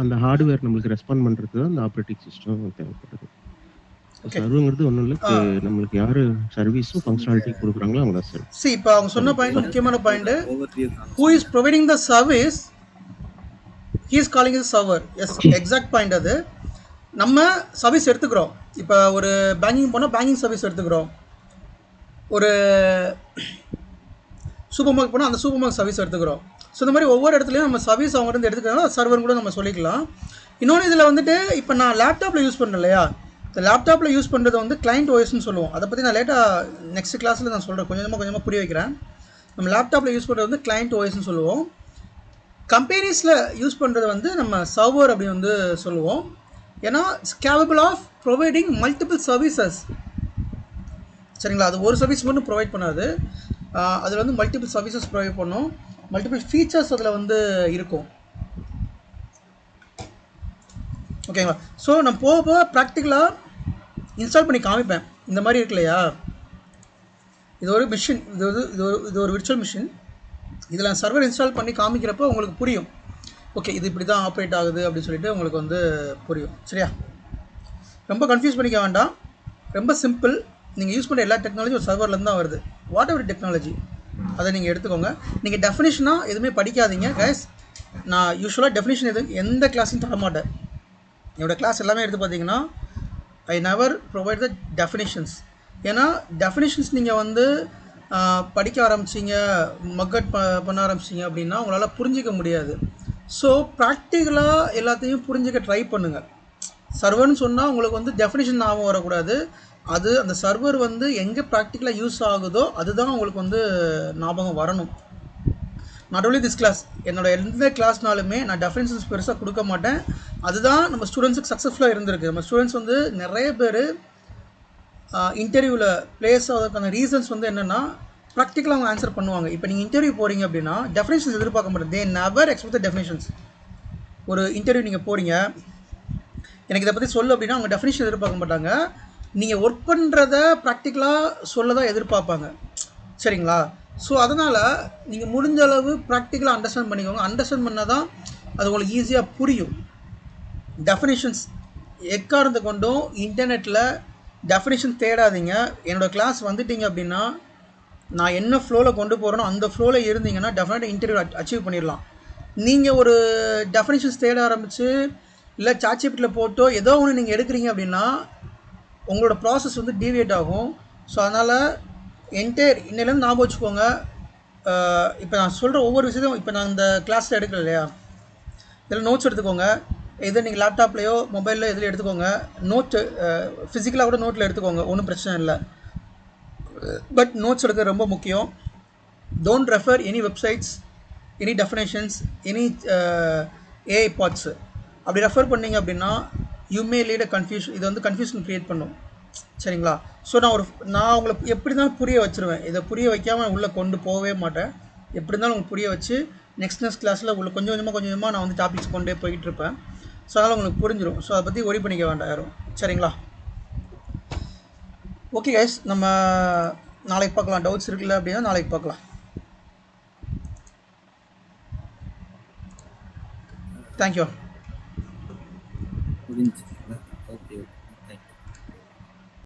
அந்த ஹார்ட்வேர் நம்மளுக்கு ரெஸ்பாண்ட் பண்ணுறதுக்கு தான் அந்த ஆப்ரேட்டிங் சிஸ்டம் தேவைப்படுது. சர்வருங்கிறது ஒன்றும் இல்லை, நம்மளுக்கு யார் சர்வீஸும் ஃபங்க்ஷனாலிட்டி கொடுக்குறாங்களோ அவங்க தான் சார். சரி, இப்போ அவங்க சொன்ன பாயிண்ட் முக்கியமான point, who is providing the service, he is calling it server. Yes, exact point. அது நம்ம சர்வீஸ் எடுத்துக்கிறோம். இப்போ ஒரு பேங்கிங் போனால் பேங்கிங் சர்வீஸ் எடுத்துக்கிறோம், ஒரு சூப்பர் மார்க்கெட் போனால் அந்த சூப்பர் மார்க்கெட் சர்வீஸ் எடுத்துக்கிறோம். ஸோ இந்த மாதிரி ஒவ்வொரு இடத்துலையும் நம்ம சர்வீஸ் அவங்க இருந்து எடுத்துக்கிறோம், சர்வர் கூட நம்ம சொல்லிக்கலாம். இன்னொன்று இதில் வந்துட்டு இப்போ நான் லேப்டாப்பில் யூஸ் பண்ணுறேன் இல்லையா, இந்த லேப்டாப்பில் யூஸ் பண்ணுறது வந்து கிளைண்ட் ஓஎஸ்ன்னு சொல்லுவோம். அதை பற்றி நான் லேட்டாக நெக்ஸ்ட் கிளாஸில் நான் சொல்கிறேன், கொஞ்சமாக புரிய வைக்கிறேன். நம்ம லேப்டாப்பில் யூஸ் பண்ணுறது வந்து கிளைண்ட் ஓஎஸ்ன்னு சொல்லுவோம். கம்பெனிஸில் யூஸ் பண்ணுறது வந்து நம்ம சர்வர் அப்படி வந்து சொல்லுவோம். ஏன்னா it's capable of providing multiple services. சரிங்களா, அது ஒரு சர்வீஸ் மட்டும் ப்ரொவைட் பண்ணாது, அதில் வந்து மல்டிபிள் சர்வீசஸ் ப்ரொவைட் பண்ணும், மல்டிபிள் ஃபீச்சர்ஸ் அதில் வந்து இருக்கும். ஓகேங்களா. ஸோ நான் போக போக ப்ராக்டிக்கலாக இன்ஸ்டால் பண்ணி காமிப்பேன். இந்த மாதிரி இருக்கு இல்லையா, இது ஒரு மிஷின், இது ஒரு விர்ச்சுவல் மிஷின். இதில் சர்வர் இன்ஸ்டால் பண்ணி காமிக்கிறப்போ உங்களுக்கு புரியும், ஓகே இது இப்படி தான் ஆப்ரேட் ஆகுது அப்படின்னு சொல்லிட்டு உங்களுக்கு வந்து புரியும். சரியா, ரொம்ப கன்ஃபியூஸ் பண்ணிக்க வேண்டாம், ரொம்ப சிம்பிள். நீங்கள் யூஸ் பண்ணுற எல்லா டெக்னாலஜி ஒரு சர்வர்லேருந்து தான் வருது. வாட் எவர் டெக்னாலஜி அதை நீங்கள் எடுத்துக்கோங்க. நீங்கள் டெஃபினேஷனாக எதுவுமே படிக்காதீங்க கைஸ். நான் யூஸ்வலாக டெஃபினேஷன் எந்த கிளாஸையும் தர மாட்டேன். என்னோடய கிளாஸ் எல்லாமே எடுத்து பார்த்தீங்கன்னா I never provide the definitions. ஏன்னா டெஃபினேஷன்ஸ் நீங்கள் வந்து படிக்க ஆரம்பிச்சிங்க, மக்கட் பண்ண ஆரம்பிச்சிங்க அப்படின்னா உங்களால் புரிஞ்சிக்க முடியாது. ஸோ ப்ராக்டிக்கலாக எல்லாத்தையும் புரிஞ்சிக்க ட்ரை பண்ணுங்கள். சர்வர்னு சொன்னால் உங்களுக்கு வந்து டெஃபினேஷன் ஞாபகம் வரக்கூடாது, அது அந்த சர்வர் வந்து எங்கே ப்ராக்டிக்கலாக யூஸ் ஆகுதோ அதுதான் உங்களுக்கு வந்து ஞாபகம் வரணும். நாட் ஓன்லி திஸ் கிளாஸ், என்னோட எந்த கிளாஸ்னாலுமே நான் டெஃபினேஷன்ஸ் பெருசாக கொடுக்க மாட்டேன். அதுதான் நம்ம ஸ்டூடெண்ட்ஸுக்கு சக்ஸஸ்ஃபுல்லாக இருந்திருக்கு. நம்ம ஸ்டூடெண்ட்ஸ் வந்து நிறைய பேர் இன்டர்வியூவில் ப்ளேஸ் ஆகிறதுக்கான ரீசன்ஸ் வந்து என்னென்னா ப்ராக்டிக்கலாக அவங்க ஆன்சர் பண்ணுவாங்க. இப்போ நீங்கள் இன்டர்வியூ போகிறீங்க அப்படின்னா டெஃபினேஷன்ஸ் எதிர்பார்க்க மாட்டேன். They never expect the definitions. ஒரு இன்டர்வியூ நீங்கள் போகிறீங்க, எனக்கு இதை பற்றி சொல்லு அப்படின்னா அவங்க டெஃபினேஷன் எதிர்பார்க்க மாட்டாங்க, நீங்கள் ஒர்க் பண்ணுறத ப்ராக்டிக்கலாக சொல்ல தான் எதிர்பார்ப்பாங்க. சரிங்களா. ஸோ அதனால் நீங்கள் முடிஞ்ச அளவு ப்ராக்டிக்கலாக அண்டர்ஸ்டாண்ட் பண்ணிக்கோங்க. அண்டர்ஸ்டாண்ட் பண்ணால் தான் அது உங்களுக்கு ஈஸியாக புரியும். டெஃபினேஷன்ஸ் எக்காரணத்தை கொண்டும் இன்டர்நெட்டில் டெஃபினேஷன் தேடாதீங்க. என்னோடய கிளாஸ் வந்துட்டீங்க அப்படின்னா நான் என்ன ஃப்ளோவில் கொண்டு போகிறேனோ அந்த ஃப்ளோவில் இருந்தீங்கன்னா டெஃபினட்டாக இன்டர்வியூ அச்சீவ் பண்ணிடலாம். நீங்கள் ஒரு டெஃபினேஷன்ஸ் தேட ஆரம்பித்து இல்லை சாட்சிப்பிட்டில் போட்டோ ஏதோ ஒன்று நீங்கள் எடுக்கிறீங்க அப்படின்னா உங்களோட ப்ராசஸ் வந்து டீவியேட் ஆகும். ஸோ அதனால் இன்னிலேருந்து ஞாபகம் வச்சுக்கோங்க. இப்போ நான் சொல்கிற ஒவ்வொரு விஷயத்தையும் இப்போ நான் இந்த கிளாஸில் எடுக்கல இல்லையா, இதில் நோட்ஸ் எடுத்துக்கோங்க. எது நீங்கள் லேப்டாப்லேயோ மொபைலில் எதில் எடுத்துக்கோங்க. நோட்டு ஃபிசிக்கலாக கூட நோட்டில் எடுத்துக்கோங்க, ஒன்றும் பிரச்சனை இல்லை. பட் நோட்ஸ் எடுக்கிறது ரொம்ப முக்கியம். Don't refer any websites, any definitions, any AI parts. அப்படி ரெஃபர் பண்ணிங்க அப்படின்னா you may lead a confusion. இது வந்து கன்ஃபியூஷன் க்ரியேட் பண்ணும். சரிங்களா? ஸோ நான் உங்களை எப்படி இருந்தாலும் புரிய வச்சுருவேன். இதை புரிய வைக்காமல் உள்ளே கொண்டு போகவே மாட்டேன். எப்படி இருந்தாலும் உங்களுக்கு புரிய வச்சு நெக்ஸ்ட் கிளாஸில் உங்களுக்கு கொஞ்சம் கொஞ்சமாக நான் வந்து டாபிக்ஸ் கொண்டே போய்கிட்டு இருப்பேன். ஸோ அதனால் உங்களுக்கு புரிஞ்சிடும். ஸோ அதை பற்றி ஒரி பண்ணிக்க வேண்டாம் யாரும். சரிங்களா? ஓகே கைஸ், நம்ம நாளைக்கு பார்க்கலாம். டவுட்ஸ் இருக்குல்ல அப்படின்னா நாளைக்கு பார்க்கலாம். தேங்க்யூ. புரிஞ்சுச்சுங்களா? ஓகே.